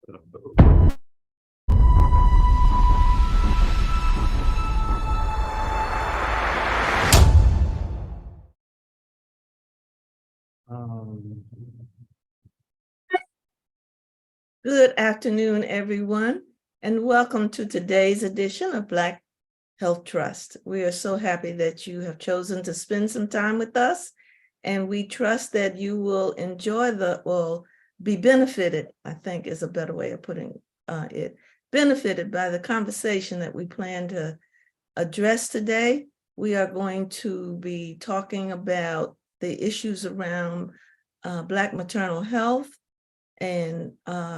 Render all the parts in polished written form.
Good afternoon, everyone, and welcome to today's edition of Black Health Trust. We are so happy that you have chosen to spend some time with us, and we trust that you will enjoy be benefited, I think is a better way of putting it, benefited by the conversation that we plan to address today. We are going to be talking about the issues around Black maternal health, and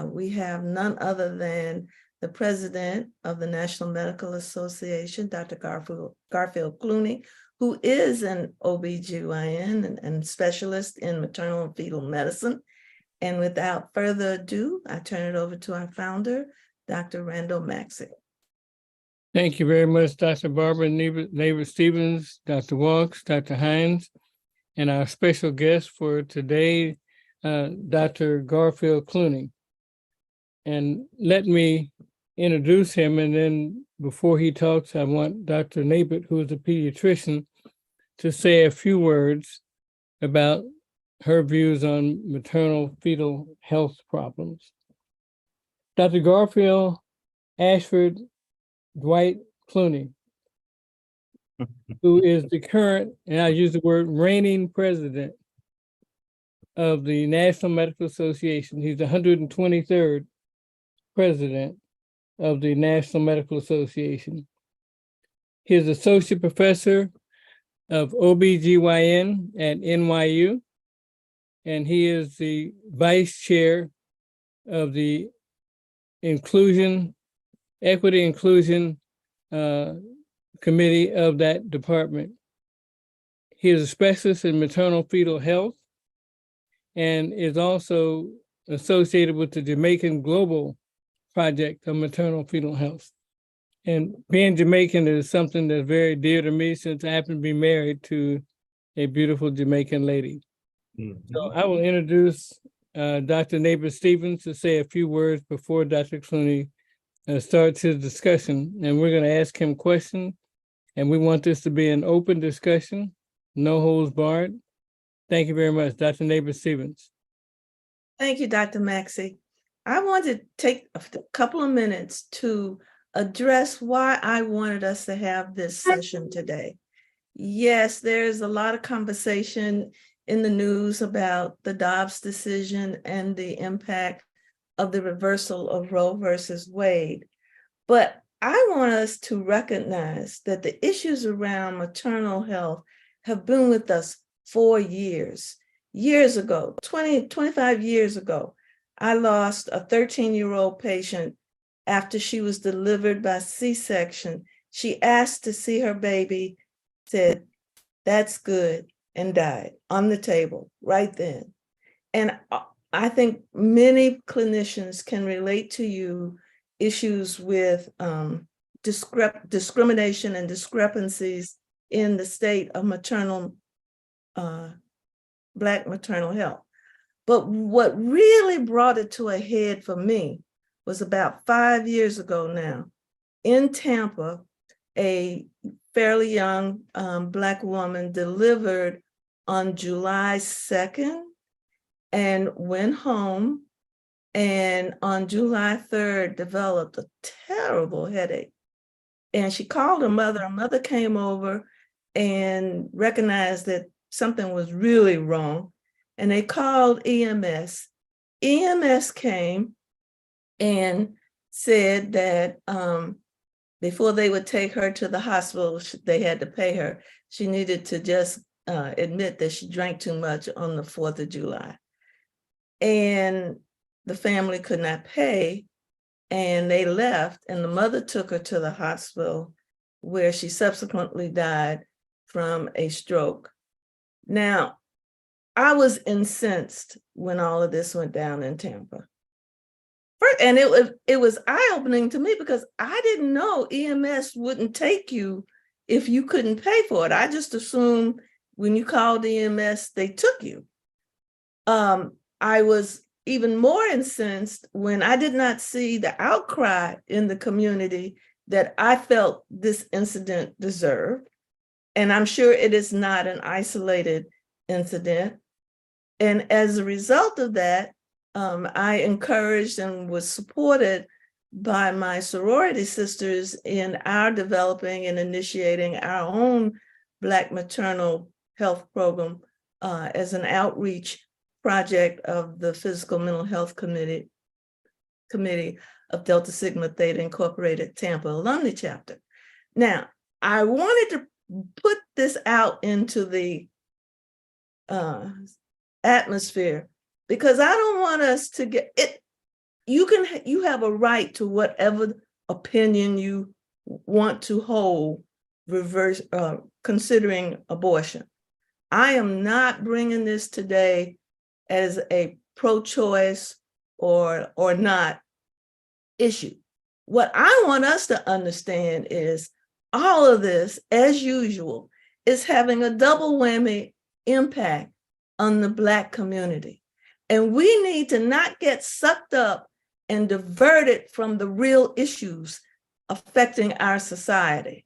we have none other than the president of the National Medical Association, Dr. Garfield Clooney, who is an OBGYN and specialist in maternal and fetal medicine. And without further ado, I turn it over to our founder, Dr. Randall Maxey. Thank you very much, Dr. Barbara Neighbor-Stevens, Dr. Walks, Dr. Hines, and our special guest for today, Dr. Garfield Clooney. And let me introduce him, and then before he talks, I want Dr. Nabert, who is a pediatrician, to say a few words about her views on maternal fetal health problems. Dr. Garfield Ashford Dwight Clooney, who is the current, and I use the word reigning president of the National Medical Association. He's the 123rd president of the National Medical Association. He is associate professor of OBGYN at NYU, and he is the vice chair of the Equity Inclusion Committee of that department. He is a specialist in maternal fetal health and is also associated with the Jamaican Global Project of Maternal Fetal Health. And being Jamaican is something that's very dear to me since I happen to be married to a beautiful Jamaican lady. Mm-hmm. So I will introduce Dr. Neighbor-Stevens to say a few words before Dr. Clooney starts his discussion. And we're going to ask him questions. And we want this to be an open discussion, no holds barred. Thank you very much, Dr. Neighbor-Stevens. Thank you, Dr. Maxey. I want to take a couple of minutes to address why I wanted us to have this session today. Yes, there's a lot of conversation in the news about the Dobbs decision and the impact of the reversal of Roe versus Wade. But I want us to recognize that the issues around maternal health have been with us for years. Years ago, 25 years ago, I lost a 13-year-old patient after she was delivered by C-section. She asked to see her baby, said, "That's good," and died on the table right then. And I think many clinicians can relate to you issues with discrimination and discrepancies in the state of Black maternal health. But what really brought it to a head for me was about 5 years ago now. In Tampa, a fairly young Black woman delivered on July 2nd and went home, and on July 3rd developed a terrible headache. And she called her mother. Her mother came over and recognized that something was really wrong, and they called EMS. EMS came and said that before they would take her to the hospital, they had to pay her. She needed to just admit that she drank too much on the 4th of July. And the family could not pay, and they left, and the mother took her to the hospital where she subsequently died from a stroke. Now, I was incensed when all of this went down in Tampa. And it was eye-opening to me because I didn't know EMS wouldn't take you if you couldn't pay for it. I just assumed when you called EMS, they took you. I was even more incensed when I did not see the outcry in the community that I felt this incident deserved. And I'm sure it is not an isolated incident. And as a result of that, I encouraged and was supported by my sorority sisters in our developing and initiating our own Black maternal health program as an outreach project of the Physical Mental Health Committee of Delta Sigma Theta Incorporated Tampa Alumni Chapter. Now, I wanted to put this out into the atmosphere because I don't want us to get it. You have a right to whatever opinion you want to hold considering abortion. I am not bringing this today as a pro-choice or not issue. What I want us to understand is all of this, as usual, is having a double whammy impact on the Black community. And we need to not get sucked up and diverted from the real issues affecting our society.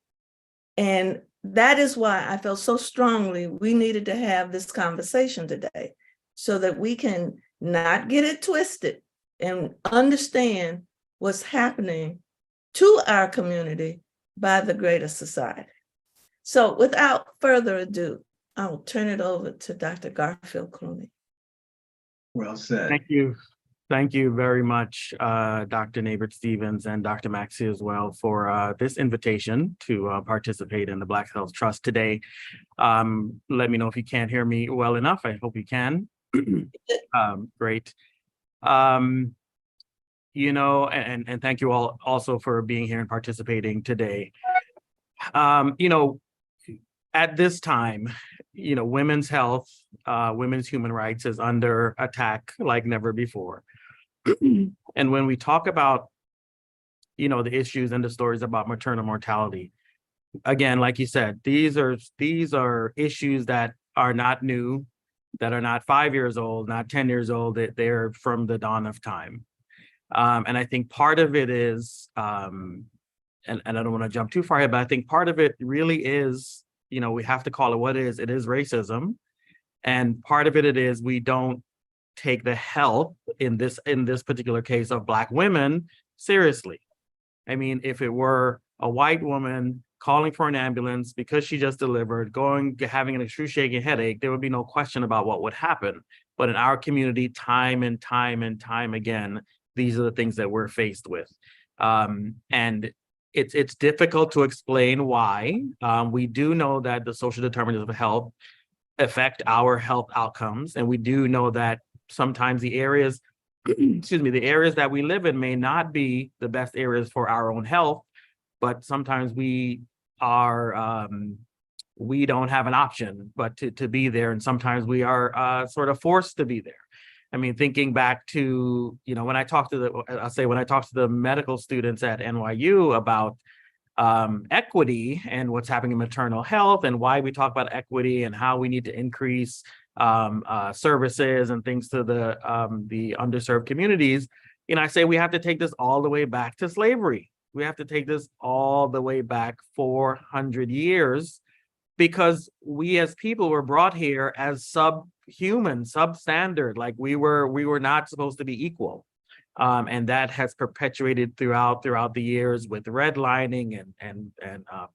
And that is why I felt so strongly we needed to have this conversation today so that we can not get it twisted and understand what's happening to our community by the greater society. So without further ado, I will turn it over to Dr. Garfield Clooney. Well said. Thank you. Thank you very much, Dr. Nabert Stevens and Dr. Maxey as well for this invitation to participate in the Black Health Trust today. Let me know if you can't hear me well enough. I hope you can. Great. You know, and thank you all also for being here and participating today. You know, at this time, you know, women's health, women's human rights is under attack like never before. And when we talk about, you know, the issues and the stories about maternal mortality, again, like you said, these are issues that are not new, that are not 5 years old, not 10 years old, that they're from the dawn of time. And I think part of it is, and I don't want to jump too far ahead, but I think part of it really is, you know, we have to call it what it is racism. And part of it is we don't take the health in this particular case of Black women seriously. I mean, if it were a white woman calling for an ambulance because she just delivered, having an excruciating headache, there would be no question about what would happen. But in our community, time and time again, these are the things that we're faced with. And it's difficult to explain why. We do know that the social determinants of health affect our health outcomes. And we do know that sometimes the areas, the areas that we live in may not be the best areas for our own health, but sometimes we don't have an option but to be there. And sometimes we are sort of forced to be there. I mean, thinking back to, you know, when I talk to the medical students at NYU about equity and what's happening in maternal health and why we talk about equity and how we need to increase services and things to the underserved communities, you know, I say we have to take this all the way back to slavery. We have to take this all the way back 400 years because we as people were brought here as subhuman, substandard, like we were not supposed to be equal. And that has perpetuated throughout the years with redlining and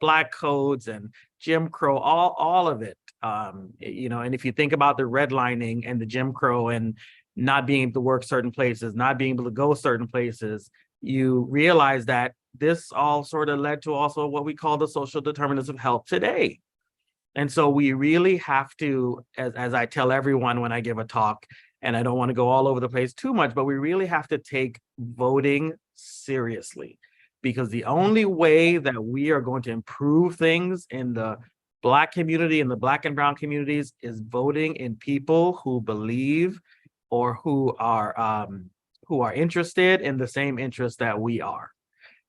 black codes and Jim Crow, all of it. You know, and if you think about the redlining and the Jim Crow and not being able to work certain places, not being able to go certain places, you realize that this all sort of led to also what we call the social determinants of health today. And so we really have to, as I tell everyone when I give a talk, and I don't want to go all over the place too much, but we really have to take voting seriously, because the only way that we are going to improve things in the Black community and the Black and Brown communities is voting in people who believe or who are interested in the same interests that we are.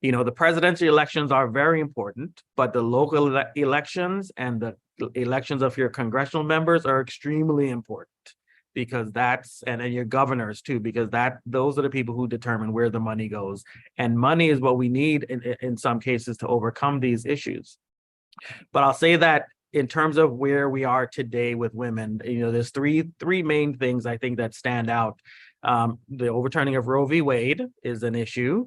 You know, the presidential elections are very important, but the local elections and the elections of your congressional members are extremely important. because and your governors too, because those are the people who determine where the money goes. And money is what we need in some cases to overcome these issues. But I'll say that in terms of where we are today with women, there's three main things I think that stand out. The overturning of Roe v. Wade is an issue,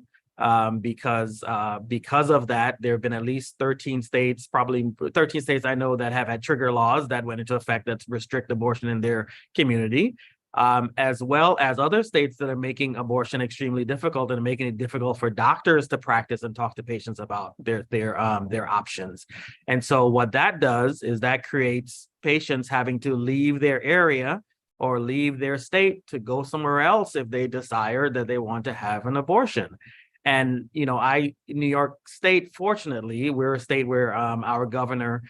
because of that, there have been at least 13 states, probably 13 states I know, that have had trigger laws that went into effect that restrict abortion in their community. As well as other states that are making abortion extremely difficult and making it difficult for doctors to practice and talk to patients about their options. And so what that does is that creates patients having to leave their area or leave their state to go somewhere else if they desire that they want to have an abortion. And, New York State, fortunately, we're a state where our governor,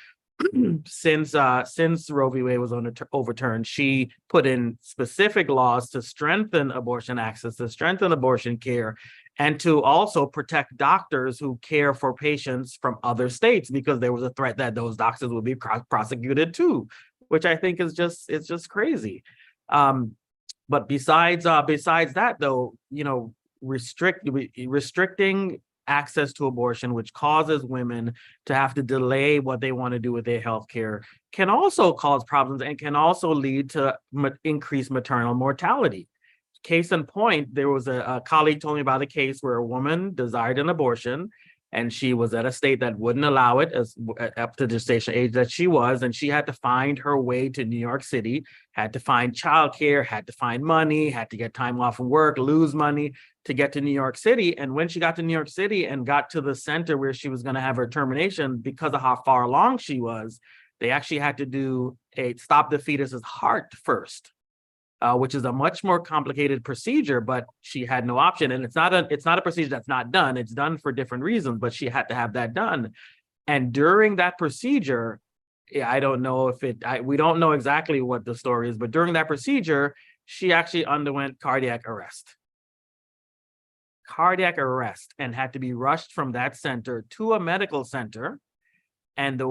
since Roe v. Wade was overturned, she put in specific laws to strengthen abortion access, to strengthen abortion care, and to also protect doctors who care for patients from other states, because there was a threat that those doctors would be prosecuted too, which I think is just crazy. But besides that, though, restricting access to abortion, which causes women to have to delay what they want to do with their health care, can also cause problems and can also lead to increased maternal mortality. Case in point, there was a colleague told me about a case where a woman desired an abortion, and she was at a state that wouldn't allow it up to the gestation age that she was, and she had to find her way to New York City, had to find childcare, had to find money, had to get time off from work, lose money to get to New York City. And when she got to New York City and got to the center where she was going to have her termination, because of how far along she was, they actually had to stop the fetus's heart first. Which is a much more complicated procedure, but she had no option. And it's not a procedure that's not done. It's done for different reasons, but she had to have that done. And during that procedure, I don't know we don't know exactly what the story is, but during that procedure, she actually underwent cardiac arrest and had to be rushed from that center to a medical center. And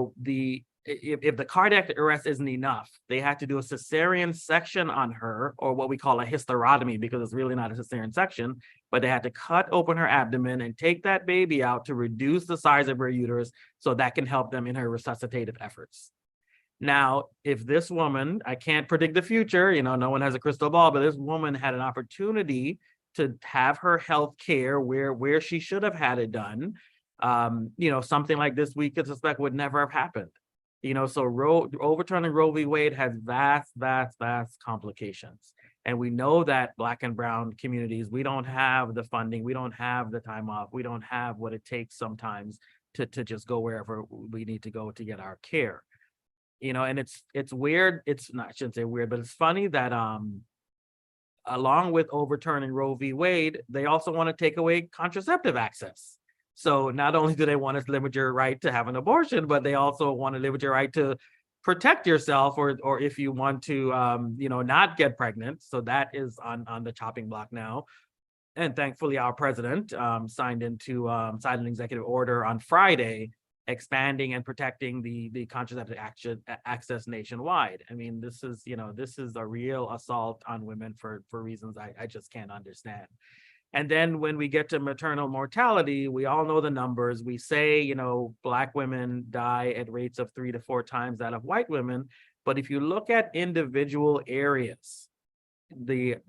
if the cardiac arrest isn't enough, they had to do a cesarean section on her, or what we call a hysterotomy, because it's really not a cesarean section, but they had to cut open her abdomen and take that baby out to reduce the size of her uterus so that can help them in her resuscitative efforts. Now, if this woman, I can't predict the future, no one has a crystal ball, but this woman had an opportunity to have her health care where she should have had it done, something like this we could suspect would never have happened. So overturning Roe v. Wade has vast complications. And we know that Black and Brown communities, we don't have the funding, we don't have the time off, we don't have what it takes sometimes to just go wherever we need to go to get our care. And it's weird, I shouldn't say weird, but it's funny that along with overturning Roe v. Wade, they also want to take away contraceptive access. So not only do they want to limit your right to have an abortion, but they also want to limit your right to protect yourself, or if you want to, not get pregnant. So that is on the chopping block now. And thankfully, our president signed an executive order on Friday, expanding and protecting the contraceptive access nationwide. I mean, this is a real assault on women for reasons I just can't understand. And then when we get to maternal mortality, we all know the numbers. We say, Black women die at rates of 3 to 4 times that of white women. But if you look at individual areas, the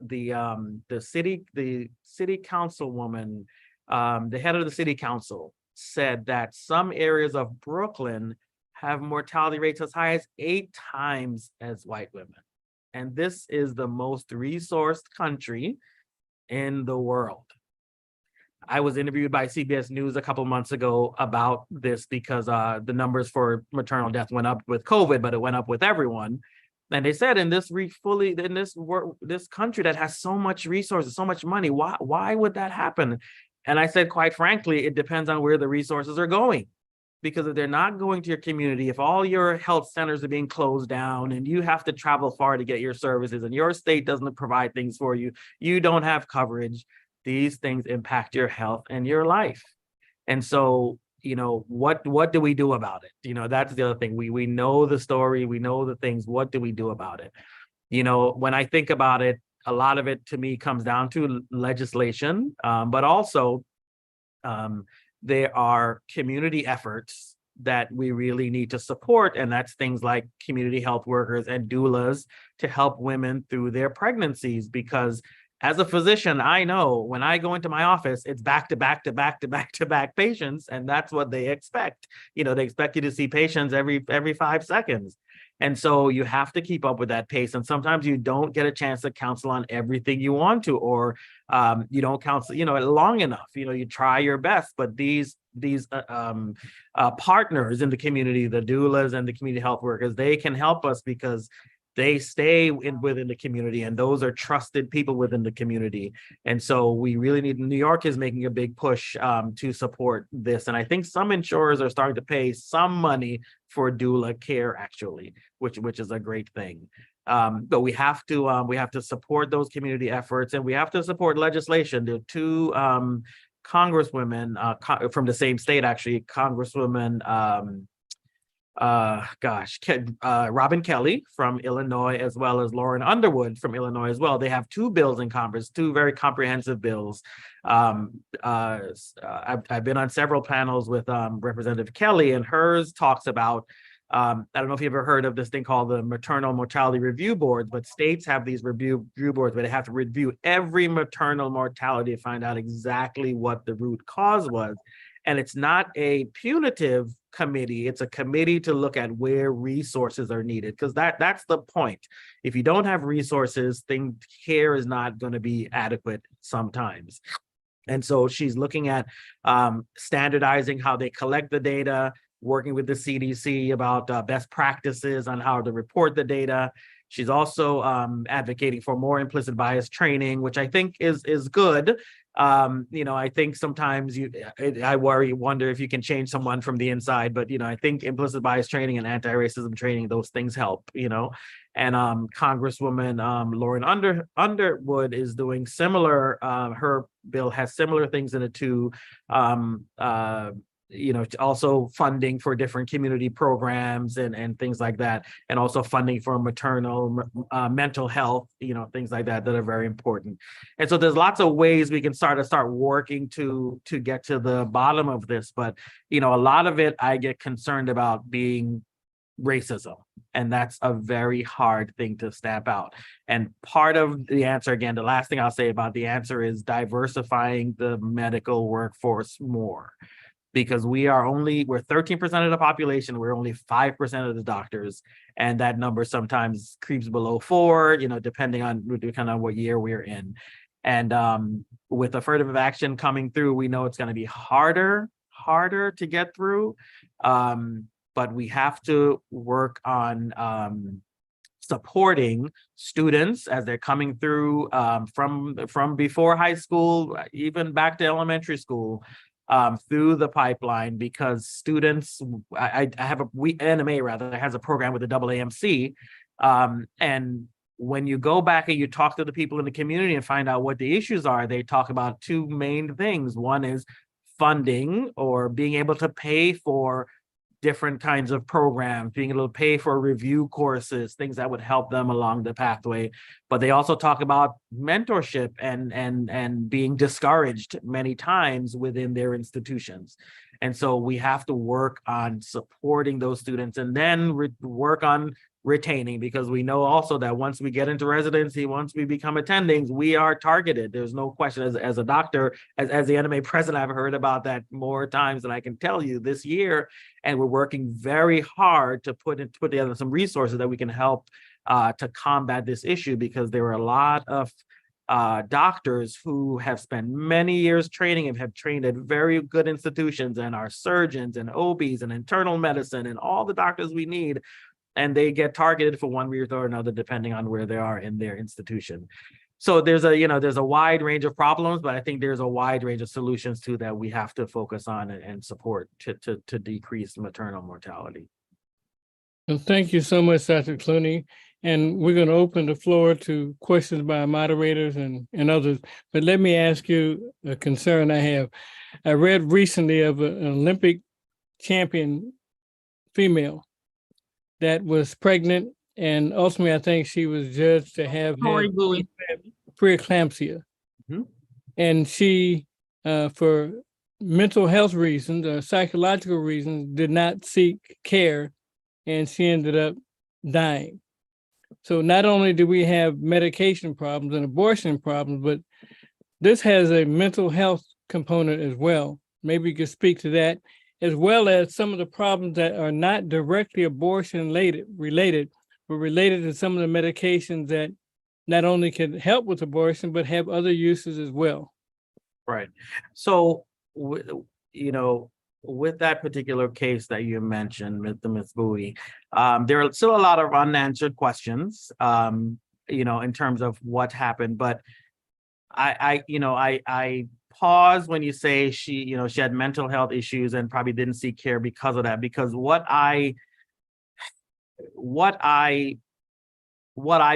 city councilwoman, the head of the city council, said that some areas of Brooklyn have mortality rates as high as 8 times as white women. And this is the most resourced country in the world. I was interviewed by CBS News a couple months ago about this because the numbers for maternal death went up with COVID, but it went up with everyone. And they said in this country that has so much resources, so much money, why would that happen? And I said, quite frankly, it depends on where the resources are going. Because if they're not going to your community, if all your health centers are being closed down and you have to travel far to get your services and your state doesn't provide things for you, you don't have coverage, these things impact your health and your life. And so, what do we do about it? That's the other thing. We know the story, we know the things, what do we do about it? When I think about it, a lot of it to me comes down to legislation, but also there are community efforts that we really need to support. And that's things like community health workers and doulas to help women through their pregnancies. Because as a physician, I know when I go into my office, it's back to back to back to back to back patients. And that's what they expect. They expect you to see patients every 5 seconds. And so you have to keep up with that pace. And sometimes you don't get a chance to counsel on everything you want to, or you don't counsel, long enough. You try your best, but these partners in the community, the doulas and the community health workers, they can help us because they stay within the community, and those are trusted people within the community. And so we really need, New York is making a big push to support this. And I think some insurers are starting to pay some money for doula care, actually, which is a great thing. But we have to support those community efforts, and we have to support legislation. There are two congresswomen from the same state, actually, Congresswoman Robin Kelly from Illinois, as well as Lauren Underwood from Illinois as well. They have 2 bills in Congress, 2 very comprehensive bills. I've been on several panels with Representative Kelly, and hers talks about, I don't know if you've ever heard of this thing called the Maternal Mortality Review Boards, but states have these review boards where they have to review every maternal mortality to find out exactly what the root cause was. And it's not a punitive committee, it's a committee to look at where resources are needed, because that's the point. If you don't have resources, care is not going to be adequate sometimes. And so she's looking at standardizing how they collect the data, working with the CDC about best practices on how to report the data. She's also advocating for more implicit bias training, which I think is good. I think sometimes I wonder if you can change someone from the inside, but I think implicit bias training and anti-racism training, those things help. And Congresswoman Lauren Underwood is doing similar. Her bill has similar things in it too. Also funding for different community programs and things like that, and also funding for maternal mental health, things like that are very important. And so there's lots of ways we can start working to get to the bottom of this. But a lot of it I get concerned about being racism, and that's a very hard thing to stamp out. And part of the answer, again, the last thing I'll say about the answer is diversifying the medical workforce more. Because we're 13% of the population, we're only 5% of the doctors, and that number sometimes creeps below 4, depending on what year we're in. And with affirmative action coming through, we know it's going to be harder to get through, but we have to work on supporting students as they're coming through from before high school, even back to elementary school, through the pipeline, because students, NMA has a program with the AAMC, and when you go back and you talk to the people in the community and find out what the issues are, they talk about 2 main things. One is funding, or being able to pay for different kinds of programs, being able to pay for review courses, things that would help them along the pathway. But they also talk about mentorship and being discouraged many times within their institutions. And so we have to work on supporting those students, and then work on retaining, because we know also that once we get into residency, once we become attendings, we are targeted. There's no question. As a doctor, as the NMA president, I've heard about that more times than I can tell you this year. And we're working very hard to put together some resources that we can help to combat this issue, because there are a lot of doctors who have spent many years training and have trained at very good institutions, and are surgeons and OBs and internal medicine and all the doctors we need. And they get targeted for one reason or another, depending on where they are in their institution. So there's a wide range of problems, but I think there's a wide range of solutions too that we have to focus on and support to decrease maternal mortality. Well, thank you so much, Dr. Clooney. And we're going to open the floor to questions by moderators and others. But let me ask you a concern I have. I read recently of an Olympic champion female that was pregnant And ultimately, I think she was judged to have Corey had Bowie. preeclampsia. Mhm. And she, for mental health reasons or psychological reasons, did not seek care, and she ended up dying. So not only do we have medication problems and abortion problems, but this has a mental health component as well. Maybe you could speak to that, as well as some of the problems that are not directly abortion related, but related to some of the medications that not only can help with abortion, but have other uses as well. Right. So, you know, with that particular case that you mentioned, with the Miss Bowie, there are still a lot of unanswered questions, in terms of what happened. But I pause when you say she had mental health issues and probably didn't seek care because of that. Because what I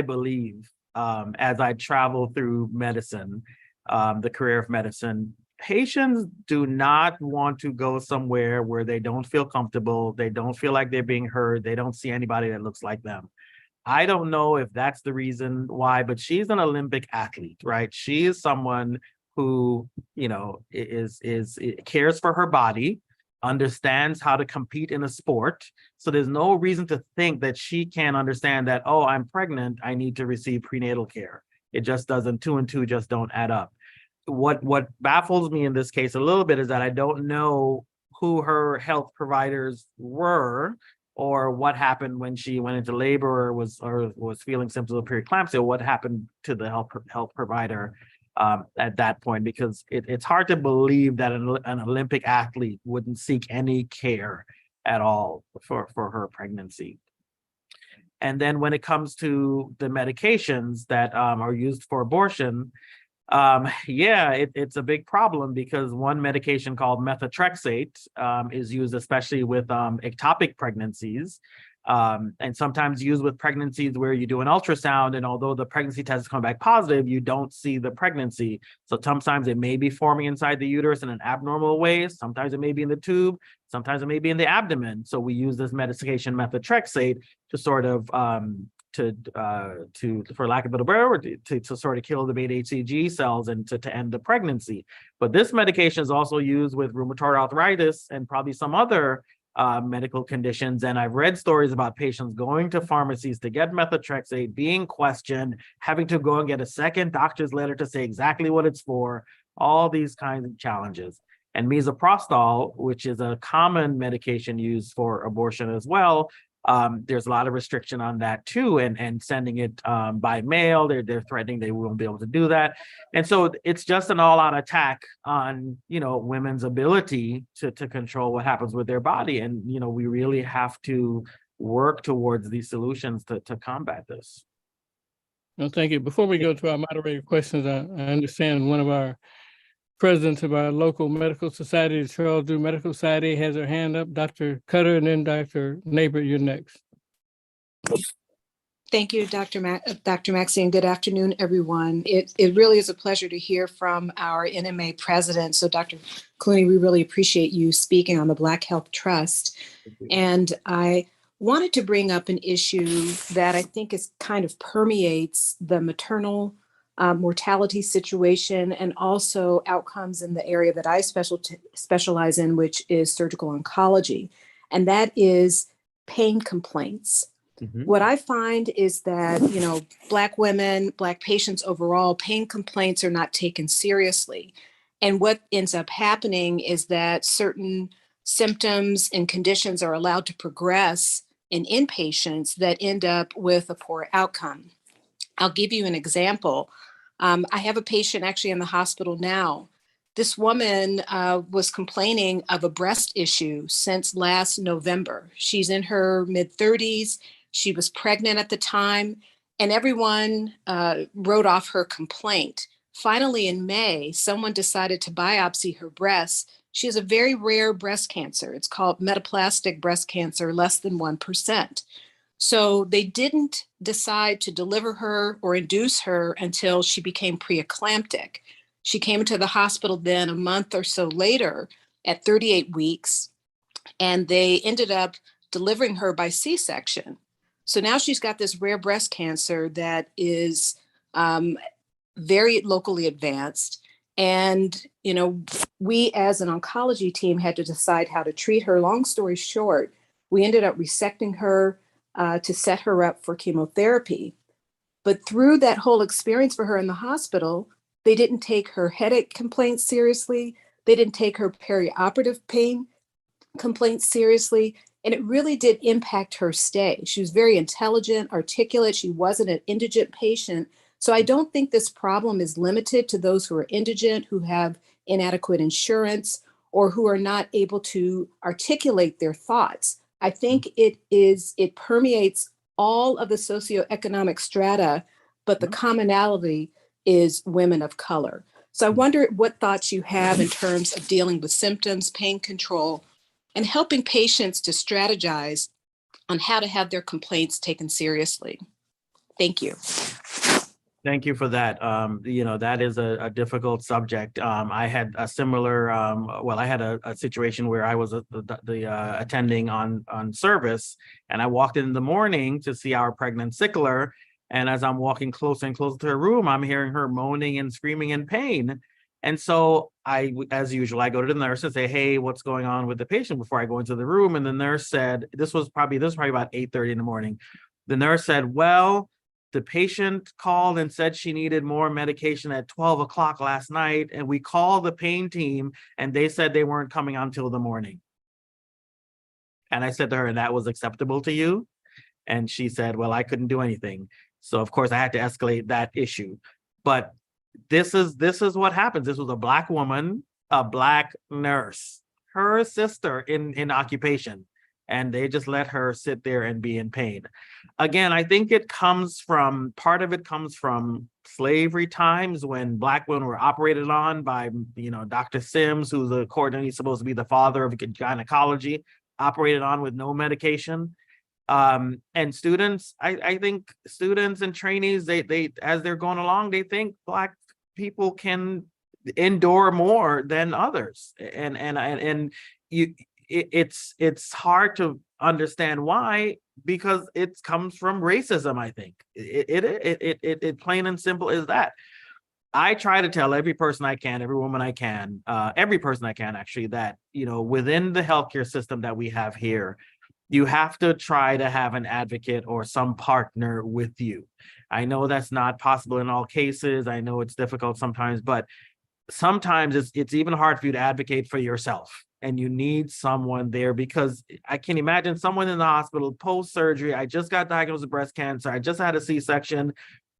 believe, as I travel through medicine, the career of medicine, patients do not want to go somewhere where they don't feel comfortable, they don't feel like they're being heard, they don't see anybody that looks like them. I don't know if that's the reason why, but she's an Olympic athlete, right? She is someone who, cares for her body, understands how to compete in a sport. So there's no reason to think that she can't understand that, oh, I'm pregnant, I need to receive prenatal care. It just doesn't, two and two just don't add up. What baffles me in this case a little bit is that I don't know who her health providers were, or what happened when she went into labor or was feeling symptoms of preeclampsia. What happened to the health provider at that point? Because it's hard to believe that an Olympic athlete wouldn't seek any care at all for her pregnancy. And then when it comes to the medications that are used for abortion, it's a big problem, because one medication called methotrexate is used especially with ectopic pregnancies, and sometimes used with pregnancies where you do an ultrasound, and although the pregnancy test has come back positive, you don't see the pregnancy. So sometimes it may be forming inside the uterus in an abnormal way, sometimes it may be in the tube, sometimes it may be in the abdomen. So we use this medication methotrexate to sort of for lack of a better word, to sort of kill the beta HCG cells and to end the pregnancy. But this medication is also used with rheumatoid arthritis and probably some other medical conditions. And I've read stories about patients going to pharmacies to get methotrexate, being questioned, having to go and get a second doctor's letter to say exactly what it's for, all these kinds of challenges. And misoprostol, which is a common medication used for abortion as well, there's a lot of restriction on that too, and sending it by mail. They're threatening they won't be able to do that. And so it's just an all-out attack on, women's ability to control what happens with their body. And, we really have to work towards these solutions to combat this. Well, thank you. Before we go to our moderator questions, I understand one of our presidents of our local medical society, the Charles Drew Medical Society, has her hand up. Dr. Cutter, and then Dr. Neighbor, you're next. Thank you, Dr. Maxey, and good afternoon, everyone. It really is a pleasure to hear from our NMA president. So, Dr. Clooney, we really appreciate you speaking on the Black Health Trust. And I wanted to bring up an issue that I think is kind of permeates the maternal mortality situation, and also outcomes in the area that I specialize in, which is surgical oncology, and that is pain complaints. Mm-hmm. What I find is that, Black women, Black patients overall, pain complaints are not taken seriously. And what ends up happening is that certain symptoms and conditions are allowed to progress in inpatients that end up with a poor outcome. I'll give you an example. I have a patient actually in the hospital now. This woman was complaining of a breast issue since last November. She's in her mid-30s. She was pregnant at the time, and everyone wrote off her complaint. Finally, in May, someone decided to biopsy her breasts. She has a very rare breast cancer. It's called metaplastic breast cancer, less than 1%. So they didn't decide to deliver her or induce her until she became preeclamptic. She came into the hospital then a month or so later at 38 weeks, and they ended up delivering her by C-section. So now she's got this rare breast cancer that is very locally advanced. And, you know, we as an oncology team had to decide how to treat her. Long story short, we ended up resecting her to set her up for chemotherapy. But through that whole experience for her in the hospital, they didn't take her headache complaints seriously. They didn't take her perioperative pain complaints seriously. And it really did impact her stay. She was very intelligent, articulate. She wasn't an indigent patient. So I don't think this problem is limited to those who are indigent, who have inadequate insurance, or who are not able to articulate their thoughts. I think it permeates all of the socioeconomic strata, but the commonality is women of color. So I wonder what thoughts you have in terms of dealing with symptoms, pain control, and helping patients to strategize on how to have their complaints taken seriously. Thank you. Thank you for that. You know, that is a difficult subject. I had a similar, I had a situation where I was attending on service, and I walked in the morning to see our pregnant sickler. And as I'm walking closer and closer to her room, I'm hearing her moaning and screaming in pain. And so as usual, I go to the nurse and say, "Hey, what's going on with the patient?" before I go into the room. And the nurse said, this was probably about 8:30 in the morning. The nurse said, "Well, the patient called and said she needed more medication at 12 o'clock last night. And we called the pain team and they said they weren't coming until the morning." And I said to her, "And that was acceptable to you?" And she said, "Well, I couldn't do anything." So of course I had to escalate that issue. But this is what happens. This was a Black woman, a Black nurse, her sister in occupation, and they just let her sit there and be in pain. Again, I think part of it comes from slavery times when Black women were operated on by, you know, Dr. Sims, who's accordingly supposed to be the father of gynecology, operated on with no medication. And students, I think students and trainees, they as they're going along, they think Black people can endure more than others, and it's hard to understand why, because it comes from racism. I think it plain and simple is that. I try to tell every person I can, every woman I can, every person I can actually, that, you know, within the healthcare system that we have here, you have to try to have an advocate or some partner with you. I know that's not possible in all cases. I know it's difficult sometimes, but sometimes it's even hard for you to advocate for yourself. And you need someone there, because I can imagine someone in the hospital post-surgery. I just got diagnosed with breast cancer. I just had a C-section,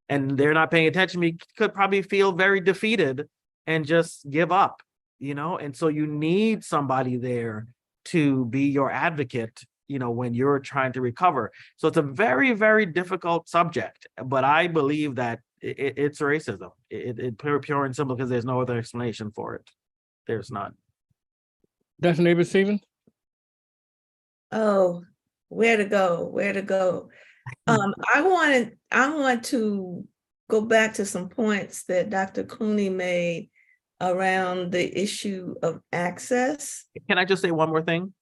and they're not paying attention to me, could probably feel very defeated and just give up, you know? And so you need somebody there to be your advocate, you know, when you're trying to recover. So it's a very, very difficult subject, but I believe that it's racism. It pure and simple, because there's no other explanation for it. There's none. Dr. Neighbor Stevens? Oh, where to go? I want to go back to some points that Dr. Clooney made around the issue of access. Can I just say one more thing?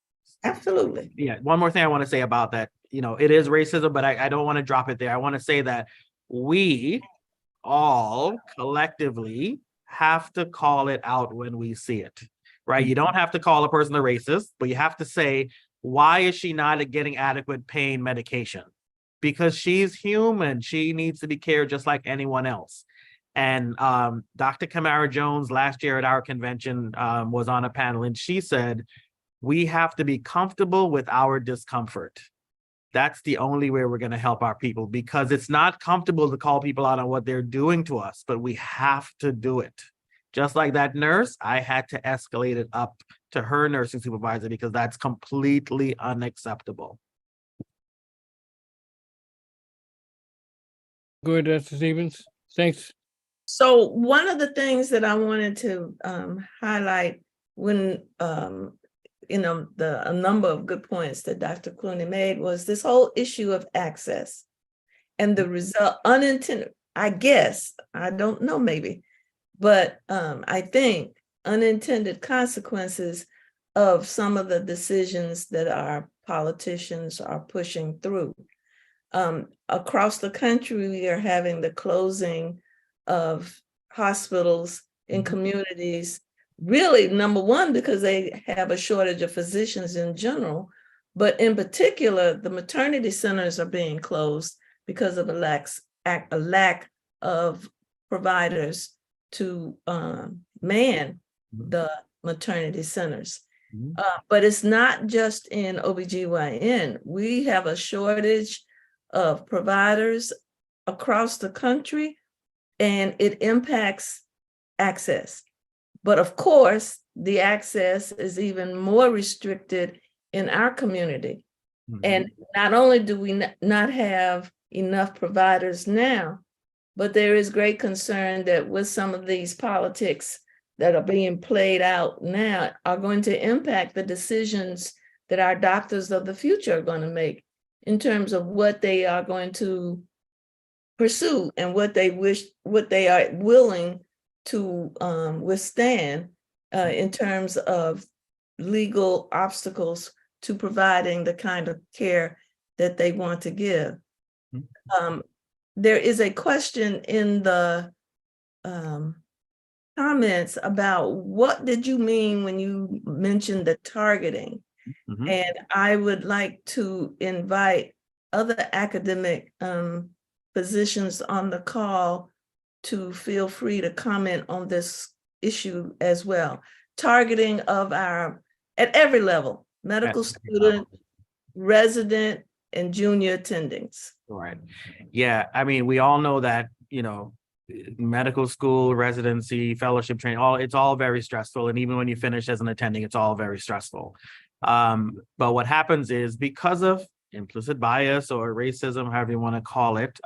Absolutely. Yeah, one more thing I want to say about that. You know, it is racism, but I don't want to drop it there. I want to say that we all collectively have to call it out when we see it, right? You don't have to call a person a racist, but you have to say, why is she not getting adequate pain medication? Because she's human. She needs to be cared just like anyone else. And Dr. Kamara Jones last year at our convention was on a panel, and she said, we have to be comfortable with our discomfort. That's the only way we're going to help our people, because it's not comfortable to call people out on what they're doing to us, but we have to do it. Just like that nurse, I had to escalate it up to her nursing supervisor, because that's completely unacceptable. Go ahead, Dr. Stevens. Thanks. So one of the things that I wanted to highlight when a number of good points that Dr. Clooney made was this whole issue of access and the result, unintended, I guess, I don't know, maybe, but I think unintended consequences of some of the decisions that our politicians are pushing through. Across the country, we are having the closing of hospitals in communities, really, number one, because they have a shortage of physicians in general, but in particular, the maternity centers are being closed because of a lack of providers to man the maternity centers. But it's not just in OBGYN. We have a shortage of providers across the country, and it impacts access. But of course, the access is even more restricted in our community. And not only do we not have enough providers now, but there is great concern that with some of these politics that are being played out now are going to impact the decisions that our doctors of the future are going to make in terms of what they are going to pursue and what they are willing to withstand in terms of legal obstacles to providing the kind of care that they want to give. There is a question in the comments about what did you mean when you mentioned the targeting? And I would like to invite other academic physicians on the call to feel free to comment on this issue as well. Targeting of our, at every level, medical student, resident, and junior attendings. Right. Yeah. I mean, we all know that, medical school, residency, fellowship training, it's all very stressful. And even when you finish as an attending, it's all very stressful. But what happens is because of implicit bias or racism, however you want to call it,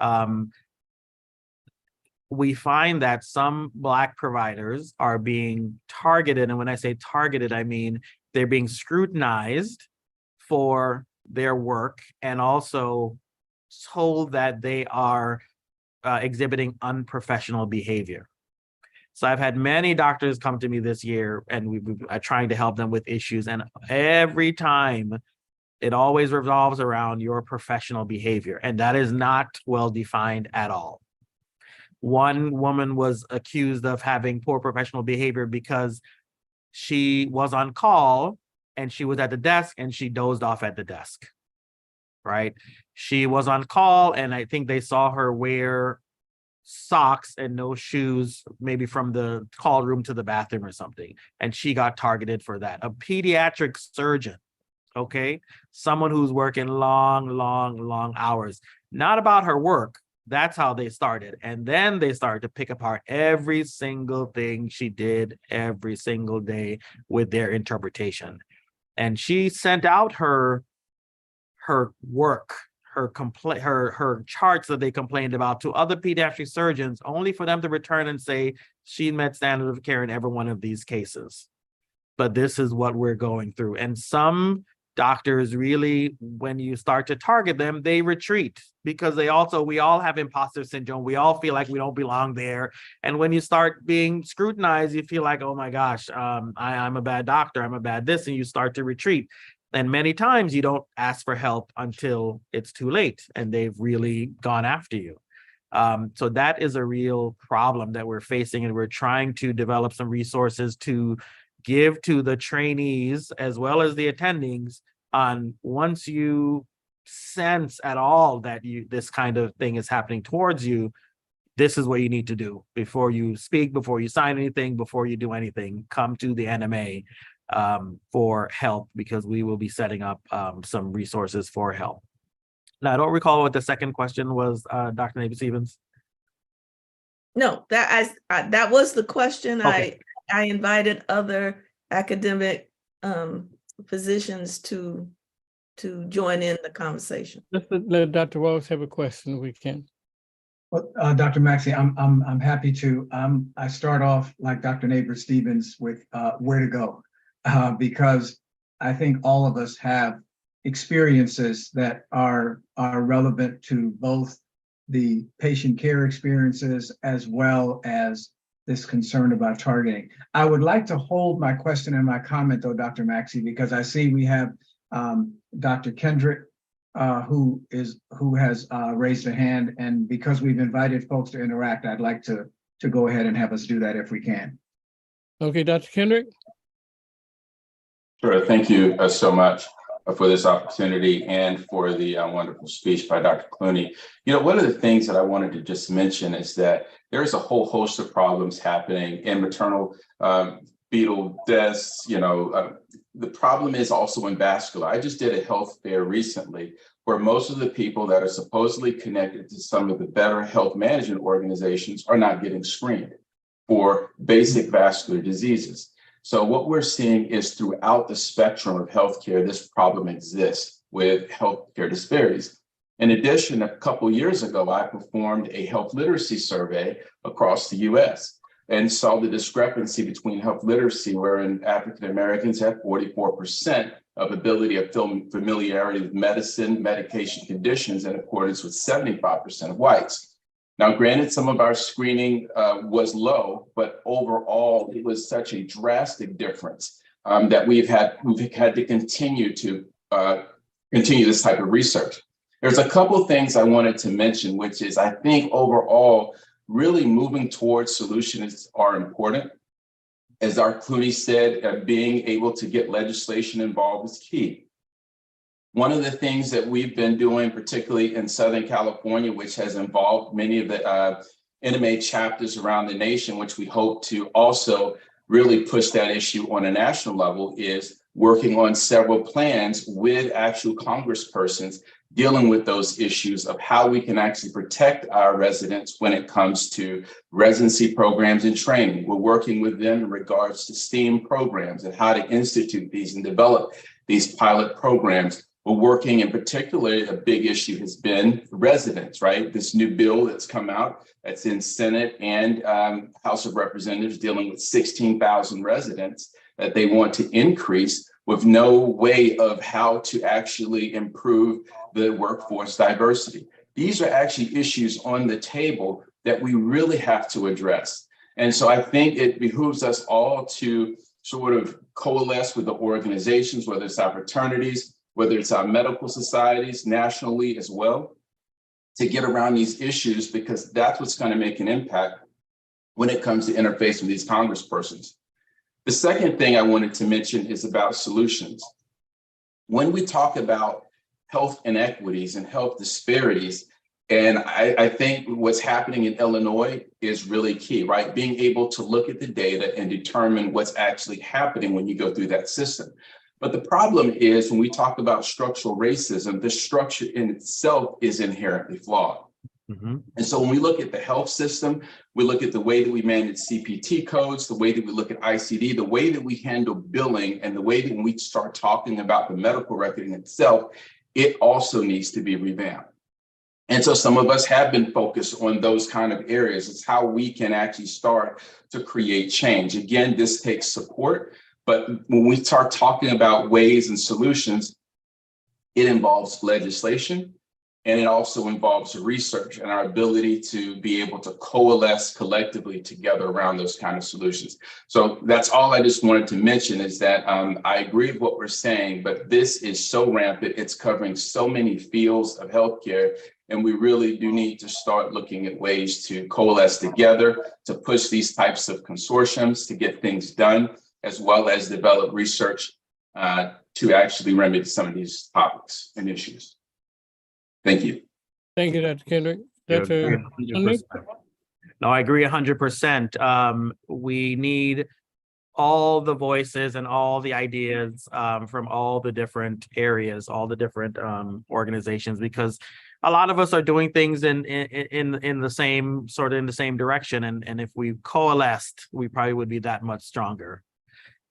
we find that some Black providers are being targeted. And when I say targeted, I mean they're being scrutinized for their work and also told that they are exhibiting unprofessional behavior. So I've had many doctors come to me this year and we are trying to help them with issues. And every time it always revolves around your professional behavior. And that is not well defined at all. One woman was accused of having poor professional behavior because she was on call and she was at the desk and she dozed off at the desk, right? She was on call and I think they saw her wear socks and no shoes, maybe from the call room to the bathroom or something. And she got targeted for that. A pediatric surgeon, okay? Someone who's working long hours, not about her work. That's how they started. And then they started to pick apart every single thing she did every single day with their interpretation. And she sent out her work, her charts that they complained about to other pediatric surgeons, only for them to return and say she met standard of care in every one of these cases. But this is what we're going through. And some doctors really, when you start to target them, they retreat because we all have imposter syndrome. We all feel like we don't belong there. And when you start being scrutinized, you feel like, oh my gosh, I'm a bad doctor, I'm a bad this, and you start to retreat. And many times you don't ask for help until it's too late and they've really gone after you. So that is a real problem that we're facing, and we're trying to develop some resources to give to the trainees as well as the attendings on once you sense at all that this kind of thing is happening towards you, this is what you need to do before you speak, before you sign anything, before you do anything. Come to the NMA for help, because we will be setting up some resources for help. Now, I don't recall what the second question was, Dr. Napier-Stevens. No, that was the question. Okay. I invited other academic physicians to join in the conversation. Let's let Dr. Wallace have a question if we can. Well, Dr. Maxey, I'm happy to. I start off like Dr. Napier-Stevens with where to go, because I think all of us have experiences that are relevant to both the patient care experiences as well as this concern about targeting. I would like to hold my question and my comment though, Dr. Maxey, because I see we have Dr. Kendrick who has raised a hand, and because we've invited folks to interact, I'd like to go ahead and have us do that if we can. Okay, Dr. Kendrick? Sure. Thank you so much for this opportunity and for the wonderful speech by Dr. Clooney. You know, one of the things that I wanted to just mention is that there's a whole host of problems happening in maternal fetal deaths. You know, the problem is also in vascular. I just did a health fair recently where most of the people that are supposedly connected to some of the better health management organizations are not getting screened for basic vascular diseases. So what we're seeing is throughout the spectrum of healthcare, this problem exists with healthcare disparities. In addition, a couple of years ago, I performed a health literacy survey across the US and saw the discrepancy between health literacy, wherein African Americans have 44% of ability of familiarity with medicine, medication conditions in accordance with 75% of whites. Now, granted, some of our screening was low, but overall, it was such a drastic difference that we've had to continue this type of research. There's a couple of things I wanted to mention, which is I think overall, really moving towards solutions are important. As Dr. Clooney said, being able to get legislation involved is key. One of the things that we've been doing, particularly in Southern California, which has involved many of the NMA chapters around the nation, which we hope to also really push that issue on a national level, is working on several plans with actual congresspersons dealing with those issues of how we can actually protect our residents when it comes to residency programs and training. We're working with them in regards to STEAM programs and how to institute these and develop these pilot programs. We're working in particular, a big issue has been residents, right? This new bill that's come out, that's in Senate and House of Representatives dealing with 16,000 residents that they want to increase with no way of how to actually improve the workforce diversity. These are actually issues on the table that we really have to address. And so I think it behooves us all to sort of coalesce with the organizations, whether it's our fraternities, whether it's our medical societies nationally as well, to get around these issues, because that's what's going to make an impact when it comes to interfacing with these congresspersons. The second thing I wanted to mention is about solutions. When we talk about health inequities and health disparities, and I think what's happening in Illinois is really key, right? Being able to look at the data and determine what's actually happening when you go through that system. But the problem is when we talk about structural racism, the structure in itself is inherently flawed. Mm-hmm. And so when we look at the health system, we look at the way that we manage CPT codes, the way that we look at ICD, the way that we handle billing, and the way that when we start talking about the medical record in itself, it also needs to be revamped. And so some of us have been focused on those kind of areas. It's how we can actually start to create change. Again, this takes support. But when we start talking about ways and solutions, it involves legislation, and it also involves research and our ability to be able to coalesce collectively together around those kind of solutions. So that's all I just wanted to mention, is that I agree with what we're saying, but this is so rampant. It's covering so many fields of healthcare, and we really do need to start looking at ways to coalesce together, to push these types of consortiums to get things done, as well as develop research to actually remedy some of these topics and issues. Thank you. Thank you, Dr. Kendrick. Dr. No, I agree 100%. We need all the voices and all the ideas from all the different areas, all the different organizations, because a lot of us are doing things in the same direction, and if we coalesced, we probably would be that much stronger.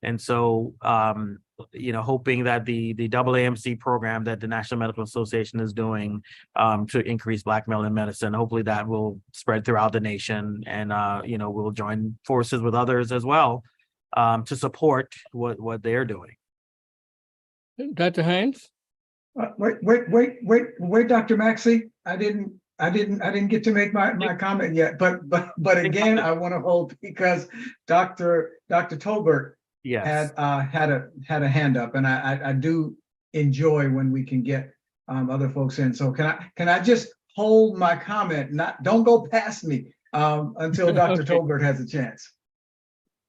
And so, hoping that the AAMC program that the National Medical Association is doing to increase Black male in medicine, hopefully that will spread throughout the nation, and we'll join forces with others as well to support what they're doing. Dr. Hines? Wait, Dr. Maxey, I didn't get to make my comment yet, but again, I want to hold, because Dr. Tolbert yes had a hand up, and I do enjoy when we can get other folks in. So can I just hold my comment? Don't go past me until Dr. Okay. Tolbert has a chance.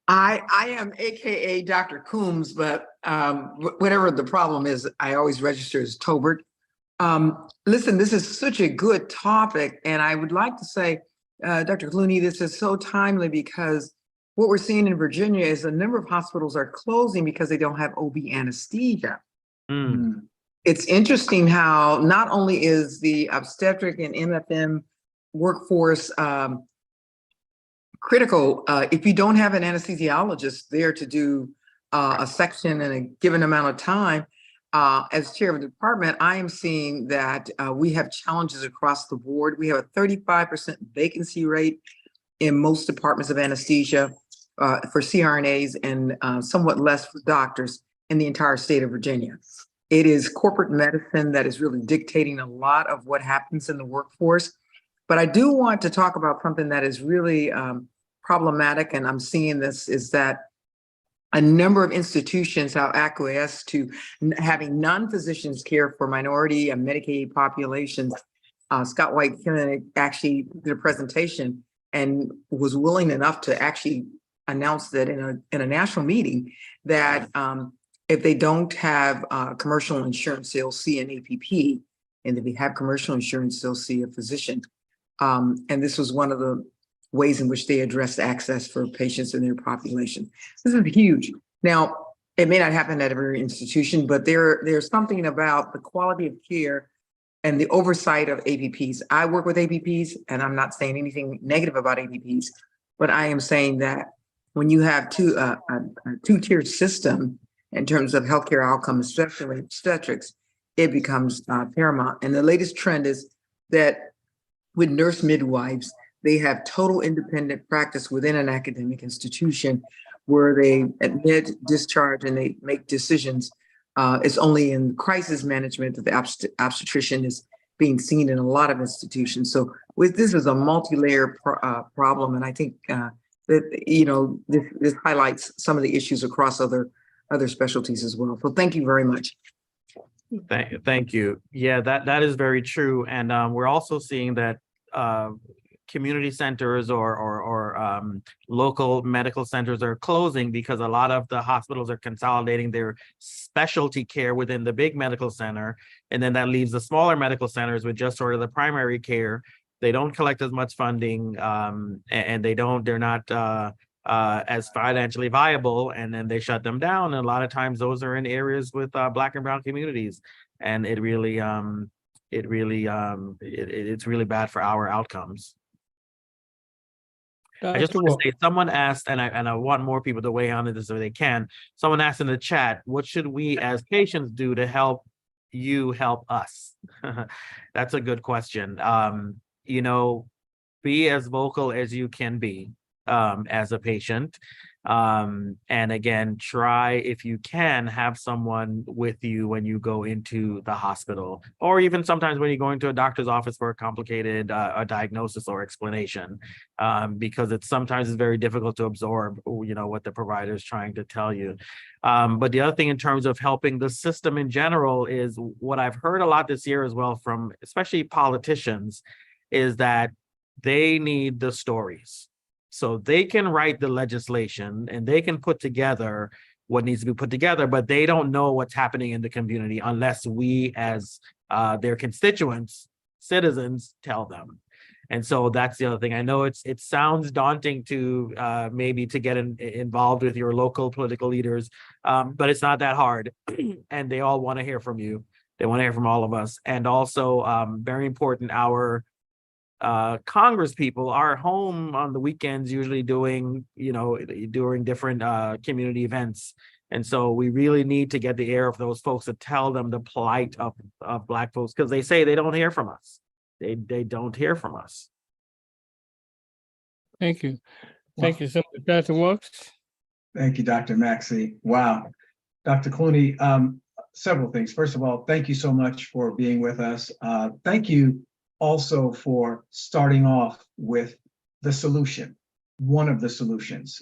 I am AKA Dr. Coombs, but whatever the problem is, I always register as Tolbert. Listen, this is such a good topic, and I would like to say, Dr. Clooney, this is so timely because what we're seeing in Virginia is a number of hospitals are closing because they don't have OB anesthesia. Mm. It's interesting how not only is the obstetric and MFM workforce critical, if you don't have an anesthesiologist there to do a section in a given amount of time, as chair of the department, I am seeing that we have challenges across the board. We have a 35% vacancy rate in most departments of anesthesia for CRNAs and somewhat less for doctors in the entire state of Virginia. It is corporate medicine that is really dictating a lot of what happens in the workforce. But I do want to talk about something that is really problematic, and I'm seeing this, is that a number of institutions have acquiesced to having non-physicians care for minority and Medicaid populations. Scott White Clinic actually did a presentation and was willing enough to actually announce that in a national meeting that if they don't have commercial insurance, they'll see an APP, and if they have commercial insurance, they'll see a physician. And this was one of the ways in which they address access for patients in their population. This is huge. Now, it may not happen at every institution, but there's something about the quality of care and the oversight of APPs. I work with APPs, and I'm not saying anything negative about APPs, but I am saying that when you have a two-tiered system in terms of healthcare outcomes, especially obstetrics, it becomes paramount. And the latest trend is that with nurse midwives, they have total independent practice within an academic institution where they admit, discharge, and they make decisions. It's only in crisis management that the obstetrician is being seen in a lot of institutions. So this is a multi-layer problem, and I think that this highlights some of the issues across other specialties as well. So thank you very much. Thank you. Yeah, that is very true, and we're also seeing that community centers or local medical centers are closing because a lot of the hospitals are consolidating their specialty care within the big medical center, and then that leaves the smaller medical centers with just sort of the primary care. They don't collect as much funding, and they're not as financially viable, and then they shut them down. And a lot of times those are in areas with Black and brown communities, and it's really bad for our outcomes. I just want to say, someone asked, and I want more people to weigh on this if they can. Someone asked in the chat, what should we as patients do to help you help us? That's a good question. Be as vocal as you can be as a patient. And again, try, if you can, have someone with you when you go into the hospital, or even sometimes when you go into a doctor's office for a complicated a diagnosis or explanation, because sometimes it's very difficult to absorb, what the provider is trying to tell you. But the other thing in terms of helping the system in general is what I've heard a lot this year as well from especially politicians, is that they need the stories. So they can write the legislation and they can put together what needs to be put together, but they don't know what's happening in the community unless we, as their constituents, citizens, tell them. And so that's the other thing. I know it sounds daunting to maybe to get involved with your local political leaders, but it's not that hard. And they all want to hear from you. They want to hear from all of us. And also, very important, our Congress people are home on the weekends, usually doing different community events. And so we really need to get the ear of those folks to tell them the plight of Black folks, because they say they don't hear from us. They don't hear from us. Thank you. Thank you so much, Dr. Wilkes. Thank you, Dr. Maxey. Wow. Dr. Clooney, several things. First of all, thank you so much for being with us. Thank you also for starting off with the solution, one of the solutions,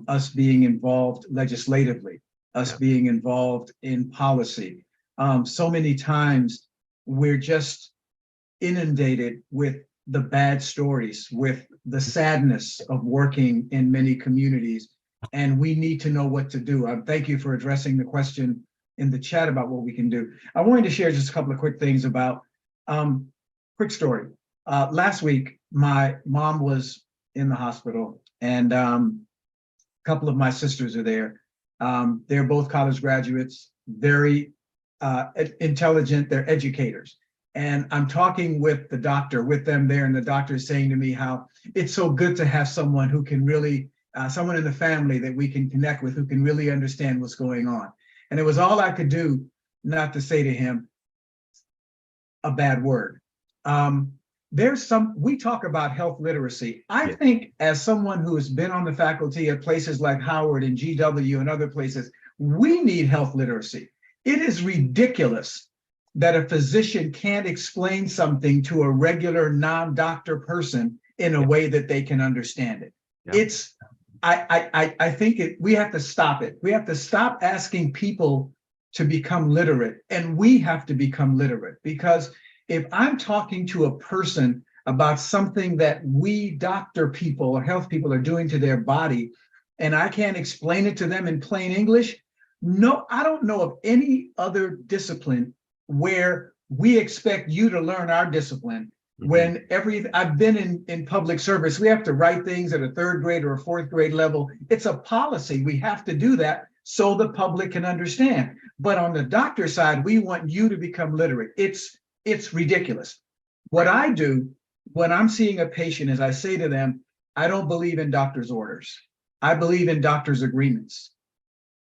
us being involved legislatively, us being involved in policy. So many times we're just inundated with the bad stories, with the sadness of working in many communities, and we need to know what to do. Thank you for addressing the question in the chat about what we can do. I wanted to share just a couple of quick things about, quick story. Last week, my mom was in the hospital, and a couple of my sisters are there. They're both college graduates, very intelligent, they're educators. And I'm talking with the doctor, with them there, and the doctor is saying to me how it's so good to have someone who can really, someone in the family that we can connect with, who can really understand what's going on. And it was all I could do not to say to him a bad word. We talk about health literacy. I think as someone who has been on the faculty at places like Howard and GW and other places, we need health literacy. It is ridiculous that a physician can't explain something to a regular non-doctor person in a way that they can understand it. I think we have to stop it. We have to stop asking people to become literate, and we have to become literate, because if I'm talking to a person about something that we doctor people or health people are doing to their body, and I can't explain it to them in plain English, no, I don't know of any other discipline where we expect you to learn our discipline. When I've been in public service, we have to write things at a third grade or a fourth grade level. It's a policy. We have to do that so the public can understand. But on the doctor side, we want you to become literate. It's ridiculous. What I do when I'm seeing a patient is I say to them, I don't believe in doctor's orders. I believe in doctor's agreements,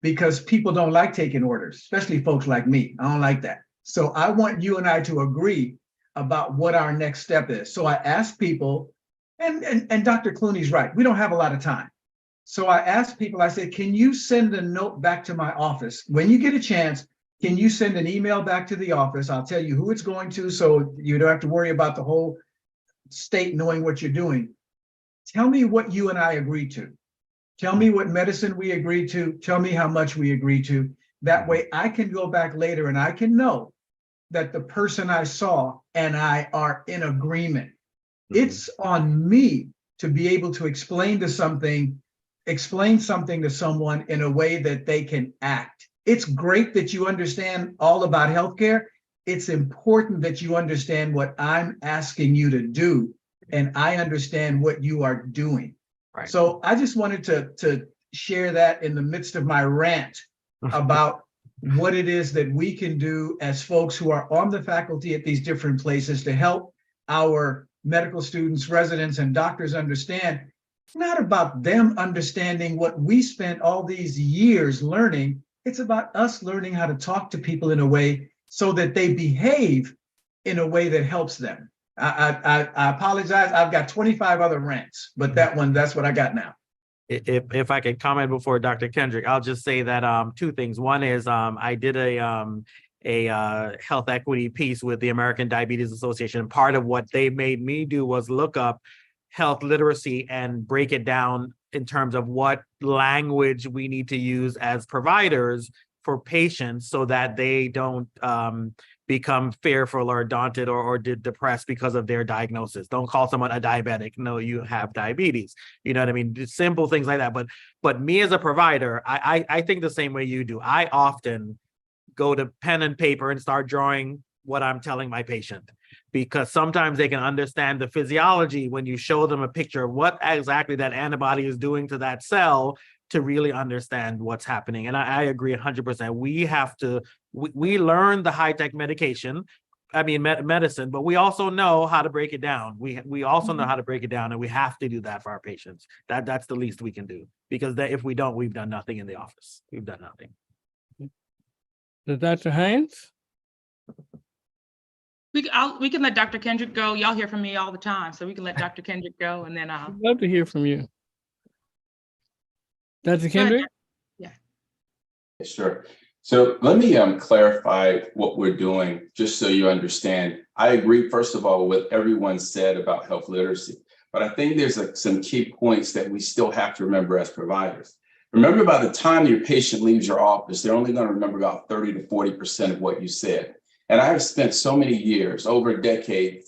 because people don't like taking orders, especially folks like me. I don't like that. So I want you and I to agree about what our next step is. So I ask people, and Dr. Clooney's right, we don't have a lot of time. So I ask people, I say, can you send a note back to my office? When you get a chance, can you send an email back to the office? I'll tell you who it's going to, so you don't have to worry about the whole state knowing what you're doing. Tell me what you and I agreed to. Tell me what medicine we agreed to. Tell me how much we agreed to. That way I can go back later and I can know that the person I saw and I are in agreement. It's on me to be able to explain something to someone in a way that they can act. It's great that you understand all about healthcare. It's important that you understand what I'm asking you to do, and I understand what you are doing. Right. So I just wanted to share that in the midst of my rant about what it is that we can do as folks who are on the faculty at these different places to help our medical students, residents, and doctors understand. It's not about them understanding what we spent all these years learning. It's about us learning how to talk to people in a way so that they behave in a way that helps them. I apologize. I've got 25 other rants, but that's what I got now. If I could comment before Dr. Kendrick, I'll just say that two things. One is I did a health equity piece with the American Diabetes Association. And part of what they made me do was look up health literacy and break it down in terms of what language we need to use as providers for patients so that they don't become fearful or daunted or depressed because of their diagnosis. Don't call someone a diabetic. No, you have diabetes. You know what I mean? Just simple things like that. But me as a provider, I think the same way you do. I often go to pen and paper and start drawing what I'm telling my patient, because sometimes they can understand the physiology when you show them a picture of what exactly that antibody is doing to that cell to really understand what's happening. And I agree 100%. We have to, we learn the high-tech medicine, but we also know how to break it down. We also know how to break it down, and we have to do that for our patients. That's the least we can do, because if we don't, we've done nothing in the office. We've done nothing. Dr. Hines? We can let Dr. Kendrick go. Y'all hear from me all the time, so we can let Dr. Kendrick go, and then I'd love to hear from you. Dr. Kendrick? Yeah. Sure. So let me clarify what we're doing, just so you understand. I agree, first of all, with everyone said about health literacy, but I think there's some key points that we still have to remember as providers. Remember, by the time your patient leaves your office, they're only going to remember about 30 to 40% of what you said. And I have spent so many years, over a decade,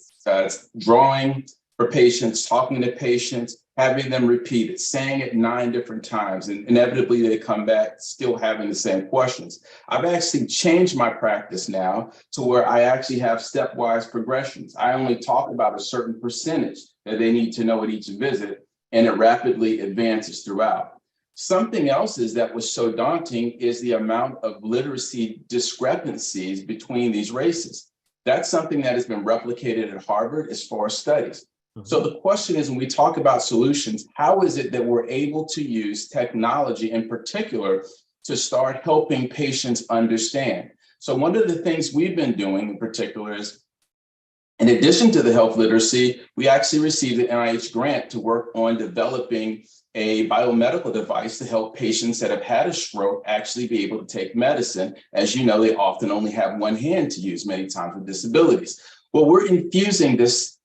drawing for patients, talking to patients, having them repeat it, saying it 9 different times, and inevitably they come back still having the same questions. I've actually changed my practice now to where I actually have stepwise progressions. I only talk about a certain percentage that they need to know at each visit, and it rapidly advances throughout. Something else is that was so daunting is the amount of literacy discrepancies between these races. That's something that has been replicated at Harvard as far as studies. So the question is, when we talk about solutions, how is it that we're able to use technology in particular to start helping patients understand? So one of the things we've been doing in particular is, in addition to the health literacy, we actually received an NIH grant to work on developing a biomedical device to help patients that have had a stroke actually be able to take medicine. As you know, they often only have one hand to use many times with disabilities. Well, we're infusing this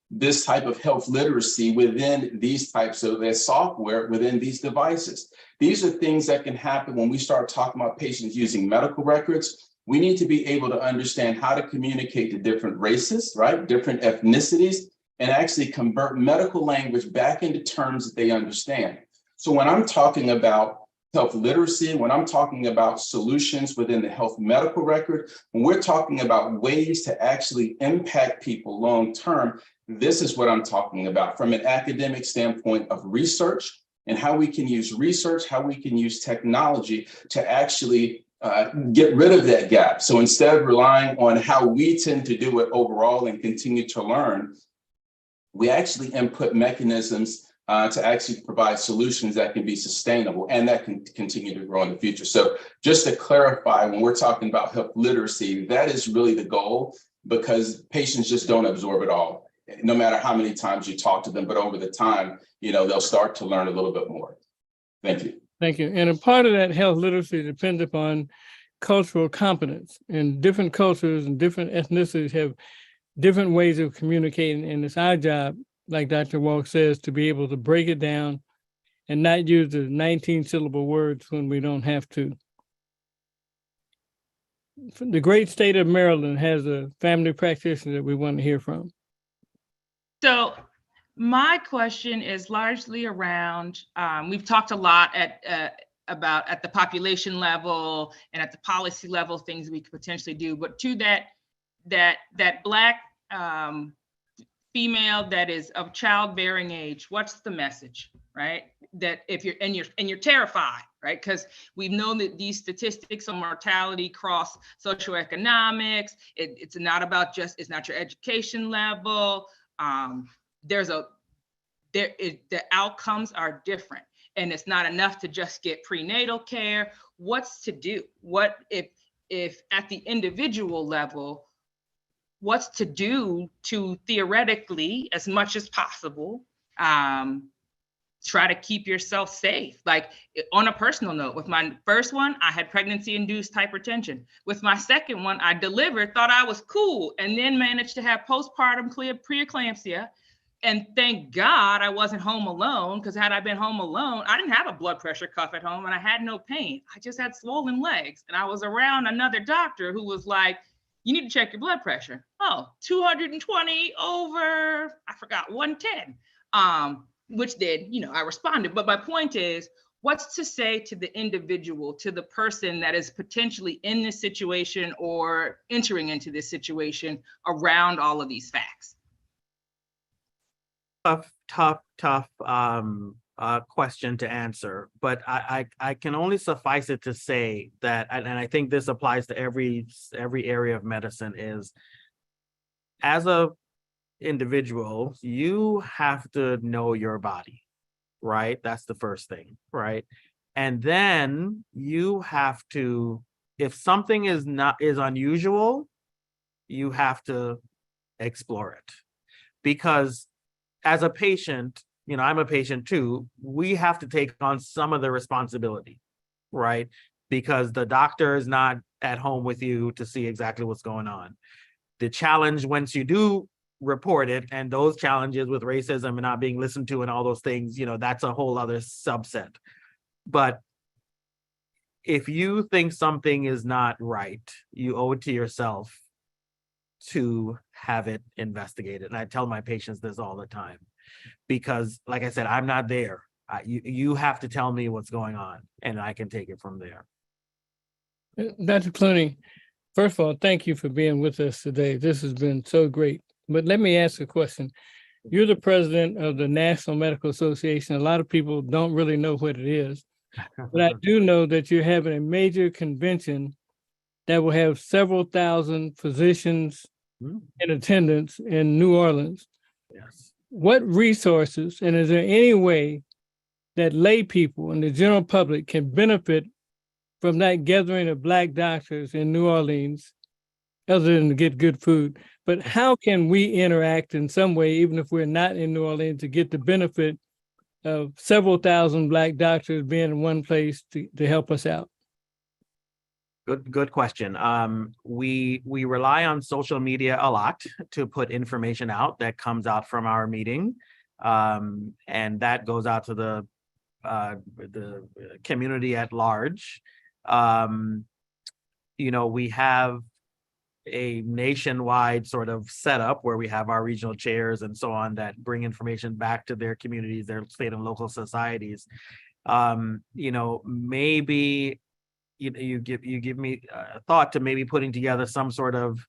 type of health literacy within these types of software within these devices. These are things that can happen when we start talking about patients using medical records. We need to be able to understand how to communicate to different races, right? Different ethnicities, and actually convert medical language back into terms that they understand. So when I'm talking about health literacy, when I'm talking about solutions within the health medical record, when we're talking about ways to actually impact people long-term, this is what I'm talking about from an academic standpoint of research and how we can use research, how we can use technology to actually get rid of that gap. So instead of relying on how we tend to do it overall and continue to learn, we actually input mechanisms to actually provide solutions that can be sustainable and that can continue to grow in the future. So just to clarify, when we're talking about health literacy, that is really the goal, because patients just don't absorb it all, no matter how many times you talk to them. But over the time, they'll start to learn a little bit more. Thank you. Thank you. And a part of that health literacy depends upon cultural competence, and different cultures and different ethnicities have different ways of communicating. And it's our job, like Dr. Walk says, to be able to break it down and not use the 19-syllable words when we don't have to. The great state of Maryland has a family practitioner that we want to hear from. So my question is largely around, we've talked a lot about at the population level and at the policy level, things we could potentially do, but to that Black female that is of childbearing age, what's the message, right? That if you're terrified, right? Because we've known that these statistics on mortality cross socioeconomics. It's not about it's not your education level. The outcomes are different, and it's not enough to just get prenatal care. What's to do? What if at the individual level, what's to do to theoretically, as much as possible, try to keep yourself safe? Like on a personal note, with my first one, I had pregnancy-induced hypertension. With my second one, I delivered, thought I was cool, and then managed to have postpartum preeclampsia. And thank God I wasn't home alone, because had I been home alone, I didn't have a blood pressure cuff at home and I had no pain. I just had swollen legs. And I was around another doctor who was like, you need to check your blood pressure. Oh, 220 over, I forgot, 110, which did, I responded. But my point is, what's to say to the individual, to the person that is potentially in this situation or entering into this situation around all of these facts? Tough question to answer, but I can only suffice it to say that, and I think this applies to every area of medicine, is as a individual, you have to know your body, right? That's the first thing, right? And then you have to, if something is unusual, you have to explore it, because as a patient, I'm a patient too, we have to take on some of the responsibility, right? Because the doctor is not at home with you to see exactly what's going on. The challenge, once you do report it, and those challenges with racism and not being listened to and all those things, that's a whole other subset. But if you think something is not right, you owe it to yourself to have it investigated. And I tell my patients this all the time, because like I said, I'm not there. You have to tell me what's going on and I can take it from there. Dr. Clooney, first of all, thank you for being with us today. This has been so great. But let me ask a question. You're the president of the National Medical Association. A lot of people don't really know what it is, but I do know that you're having a major convention that will have several thousand physicians in attendance in New Orleans. Yes. What resources, and is there any way that lay people and the general public can benefit from that gathering of Black doctors in New Orleans, other than to get good food? But how can we interact in some way, even if we're not in New Orleans, to get the benefit of several thousand Black doctors being in one place to help us out? Good question. We rely on social media a lot to put information out that comes out from our meeting. And that goes out to the community at large. We have a nationwide sort of setup where we have our regional chairs and so on that bring information back to their communities, their state and local societies. Maybe you give me a thought to maybe putting together some sort of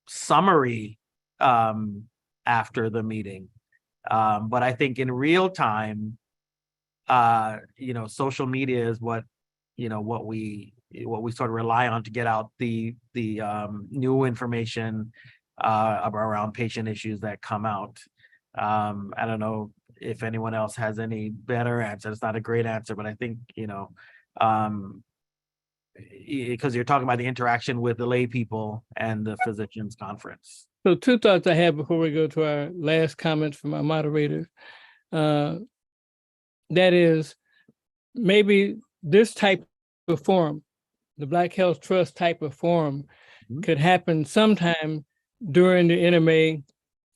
summary after the meeting. But I think in real time, social media is what we sort of rely on to get out the new information around patient issues that come out. I don't know if anyone else has any better answer. It's not a great answer, but I think, because you're talking about the interaction with the lay people and the physicians conference. So two thoughts I have before we go to our last comments from our moderator. That is, maybe this type of forum, the Black Health Trust type of forum, could happen sometime during the NMA,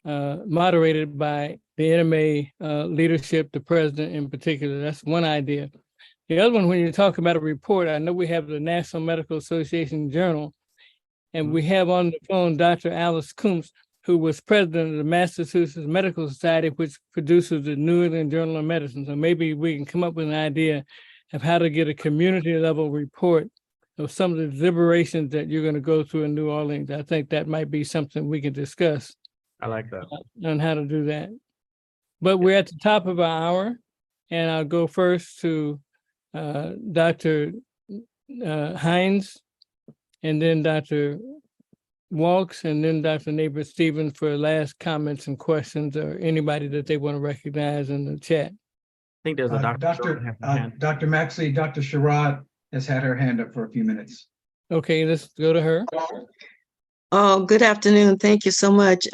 moderated by the NMA leadership, the president in particular. That's one idea. The other one, when you talk about a report, I know we have the National Medical Association Journal, and we have on the phone Dr. Alice Coombs, who was president of the Massachusetts Medical Society, which produces the New England Journal of Medicine. So maybe we can come up with an idea of how to get a community level report of some of the deliberations that you're going to go through in New Orleans. I think that might be something we can discuss. I like that. On how to do that. But we're at the top of our hour, and I'll go first to Dr. Hines, and then Dr. Walks, and then Dr. Neighbor Stevens for last comments and questions, or anybody that they want to recognize in the chat. I think there's a Dr. Maxey, Dr. Sherrod has had her hand up for a few minutes. Okay, let's go to her. Oh, good afternoon. Thank you so much.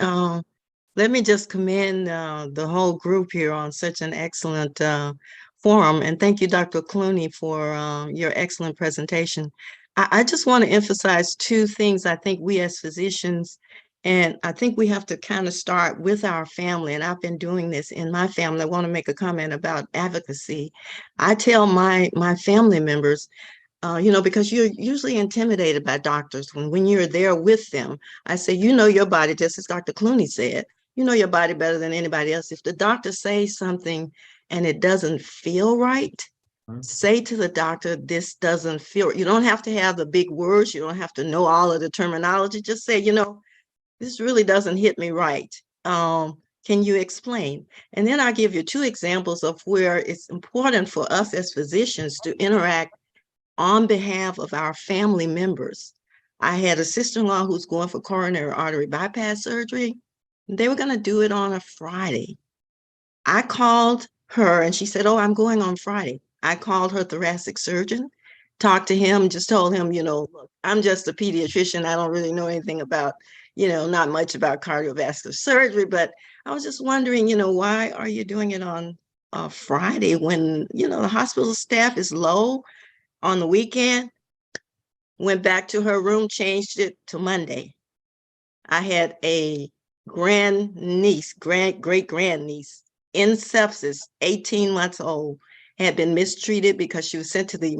Let me just commend the whole group here on such an excellent forum. And thank you, Dr. Clooney, for your excellent presentation. I just want to emphasize two things. I think we as physicians, and I think we have to kind of start with our family. And I've been doing this in my family. I want to make a comment about advocacy. I tell my family members, because you're usually intimidated by doctors when you're there with them. I say, you know your body, just as Dr. Clooney said, you know your body better than anybody else. If the doctor says something and it doesn't feel right, say to the doctor, this doesn't feel, you don't have to have the big words. You don't have to know all of the terminology. Just say, this really doesn't hit me right. Can you explain? And then I'll give you two examples of where it's important for us as physicians to interact on behalf of our family members. I had a sister-in-law who's going for coronary artery bypass surgery. They were going to do it on a Friday. I called her and she said, oh, I'm going on Friday. I called her thoracic surgeon, talked to him, just told him, look, I'm just a pediatrician. I don't really know anything about, not much about cardiovascular surgery, but I was just wondering, why are you doing it on a Friday when, the hospital staff is low on the weekend? Went back to her room, changed it to Monday. I had a great-grandniece in sepsis, 18 months old, had been mistreated because she was sent to the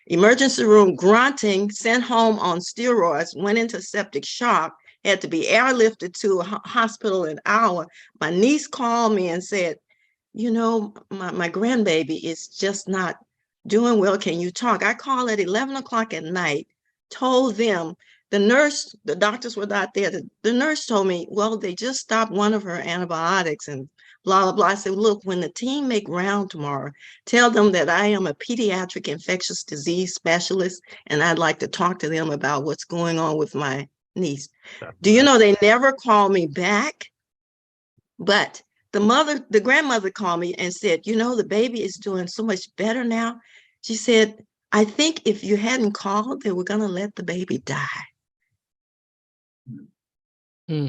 emergency room grunting, sent home on steroids, went into septic shock, had to be airlifted to a hospital an hour. My niece called me and said, you know, my grandbaby is just not doing well. Can you talk? I called at 11 o'clock at night, told them, the doctors were not there. The nurse told me, well, they just stopped one of her antibiotics and blah, blah, blah. I said, look, when the team make round tomorrow, tell them that I am a pediatric infectious disease specialist, and I'd like to talk to them about what's going on with my niece. Do you know, they never called me back, but the grandmother called me and said, you know, the baby is doing so much better now. She said, I think if you hadn't called, they were going to let the baby die.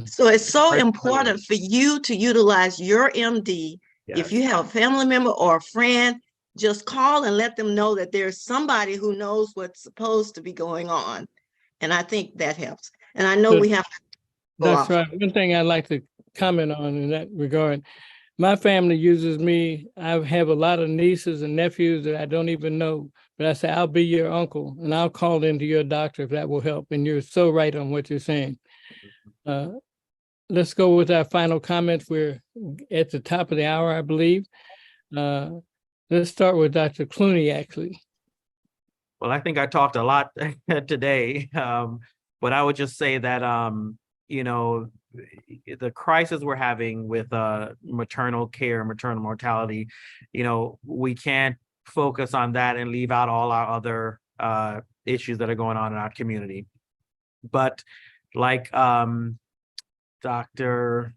So it's so important for you to utilize your MD. If you have a family member or a friend, just call and let them know that there's somebody who knows what's supposed to be going on. And I think that helps. And I know we have to go That's off. right. One thing I'd like to comment on in that regard, my family uses me. I have a lot of nieces and nephews that I don't even know, but I say, I'll be your uncle and I'll call into your doctor if that will help. And you're so right on what you're saying. Let's go with our final comments. We're at the top of the hour, I believe. Let's start with Dr. Clooney, actually. Well, I think I talked a lot today, but I would just say that, you know, the crisis we're having with maternal care, maternal mortality, you know, we can't focus on that and leave out all our other issues that are going on in our community. But like Dr.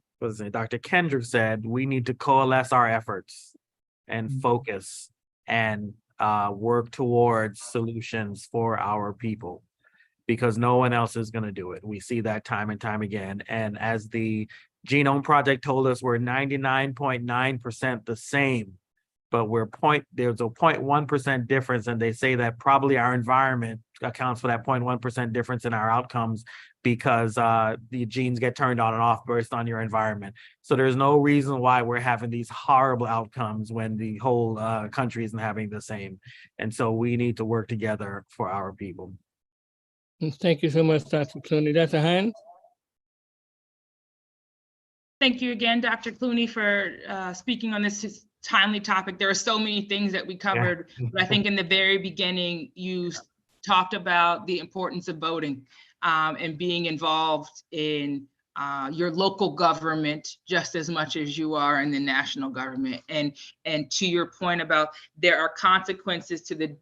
Kendrick said, we need to coalesce our efforts and focus and work towards solutions for our people, because no one else is going to do it. We see that time and time again. And as the Genome Project told us, we're 99.9% the same, but there's a 0.1% difference. And they say that probably our environment accounts for that 0.1% difference in our outcomes, because the genes get turned on and off based on your environment. So there's no reason why we're having these horrible outcomes when the whole country isn't having the same. And so we need to work together for our people. Thank you so much, Dr. Clooney. Dr. Hines? Thank you again, Dr. Clooney, for speaking on this timely topic. There are so many things that we covered, but I think in the very beginning, you talked about the importance of voting and being involved in your local government just as much as you are in the national government. And to your point about there are consequences to the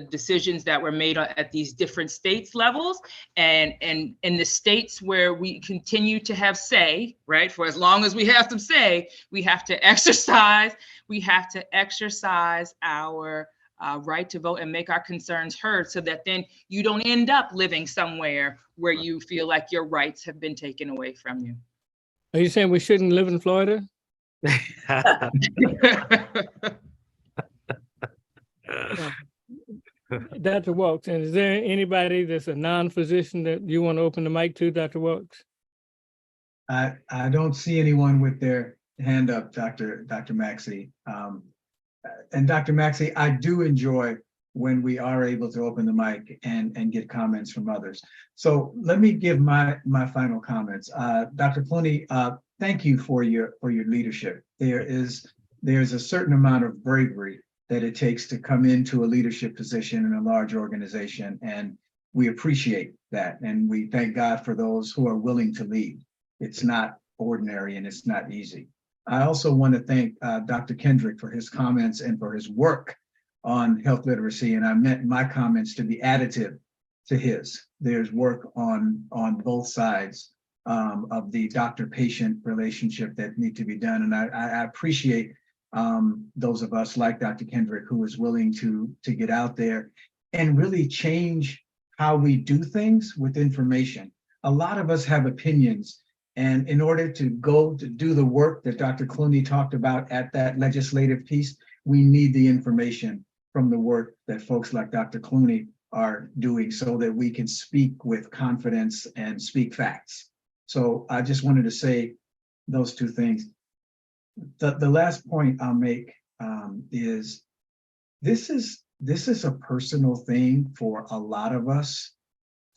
decisions that were made at these different states levels, and in the states where we continue to have say, right, for as long as we have some say, we have to exercise our right to vote and make our concerns heard, so that then you don't end up living somewhere where you feel like your rights have been taken away from you. Are you saying we shouldn't live in Florida? Dr. Walks, and is there anybody that's a non-physician that you want to open the mic to, Dr. Walks? I don't see anyone with their hand up, Dr. Maxey. And Dr. Maxey, I do enjoy when we are able to open the mic and get comments from others. So let me give my final comments. Dr. Clooney, thank you for your leadership. There's a certain amount of bravery that it takes to come into a leadership position in a large organization, and we appreciate that. And we thank God for those who are willing to lead. It's not ordinary and it's not easy. I also want to thank Dr. Kendrick for his comments and for his work on health literacy. And I meant my comments to be additive to his. There's work on both sides of the doctor-patient relationship that need to be done. And I appreciate those of us like Dr. Kendrick who is willing to get out there and really change how we do things with information. A lot of us have opinions. And in order to go to do the work that Dr. Clooney talked about at that legislative piece, we need the information from the work that folks like Dr. Clooney are doing so that we can speak with confidence and speak facts. So I just wanted to say those two things. The last point I'll make is this is a personal thing for a lot of us,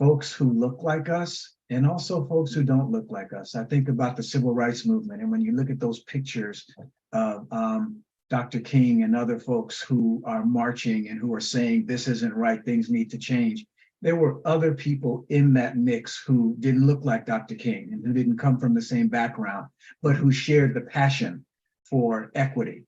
folks who look like us and also folks who don't look like us. I think about the civil rights movement, and when you look at those pictures of Dr. King and other folks who are marching and who are saying this isn't right, things need to change. There were other people in that mix who didn't look like Dr. King and who didn't come from the same background, but who shared the passion for equity.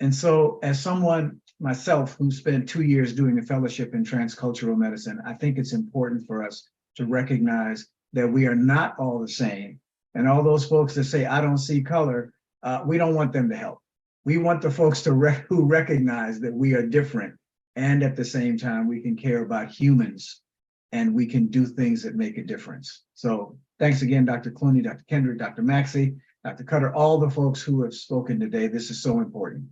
And so as someone myself who spent 2 years doing a fellowship in transcultural medicine, I think it's important for us to recognize that we are not all the same. And all those folks that say, I don't see color, we don't want them to help. We want the folks who recognize that we are different. And at the same time, we can care about humans and we can do things that make a difference. So thanks again, Dr. Clooney, Dr. Kendrick, Dr. Maxey, Dr. Cutter, all the folks who have spoken today. This is so important.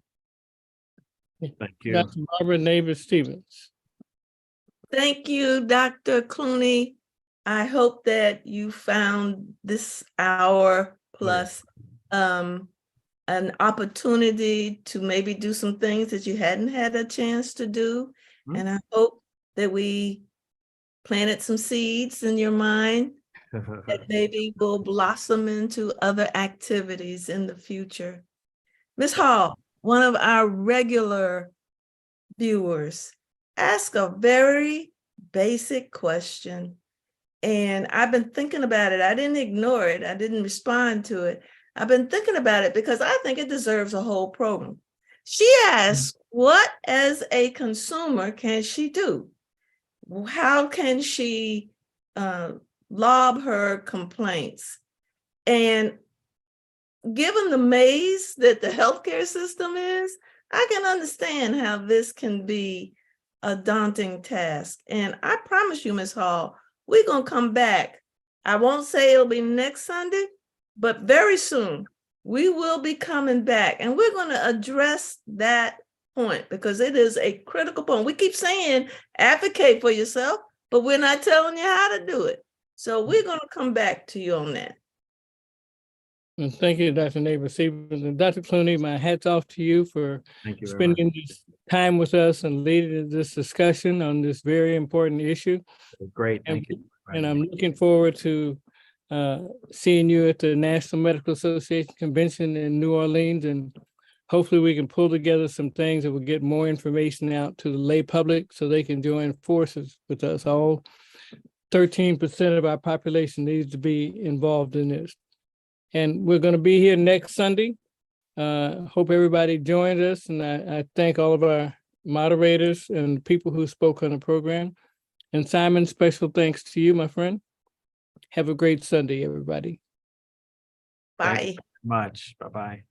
Thank you. Dr. Barbara Neighbor-Stevens. Thank you, Dr. Clooney. I hope that you found this hour plus an opportunity to maybe do some things that you hadn't had a chance to do. And I hope that we planted some seeds in your mind that maybe will blossom into other activities in the future. Ms. Hall, one of our regular viewers, asked a very basic question. And I've been thinking about it. I didn't ignore it. I didn't respond to it. I've been thinking about it because I think it deserves a whole program. She asked, what as a consumer can she do? How can she lob her complaints? And given the maze that the healthcare system is, I can understand how this can be a daunting task. And I promise you, Ms. Hall, we're going to come back. I won't say it'll be next Sunday, but very soon we will be coming back and we're going to address that point because it is a critical point. We keep saying advocate for yourself, but we're not telling you how to do it. So we're going to come back to you on that. And thank you, Dr. Neighbor-Stevens. And Dr. Clooney, my hat's off to you for Thank you very spending this time with us and leading this discussion on this very important issue. much. Great. And, Thank you. and I'm looking forward to seeing you at the National Medical Association Convention in New Orleans. And hopefully we can pull together some things that will get more information out to the lay public so they can join forces with us. All 13% of our population needs to be involved in this. And we're going to be here next Sunday. Hope everybody joins us. And I thank all of our moderators and people who spoke on the program. And Simon, special thanks to you, my friend. Have a great Sunday, everybody. Bye. Thank you very much. Bye-bye.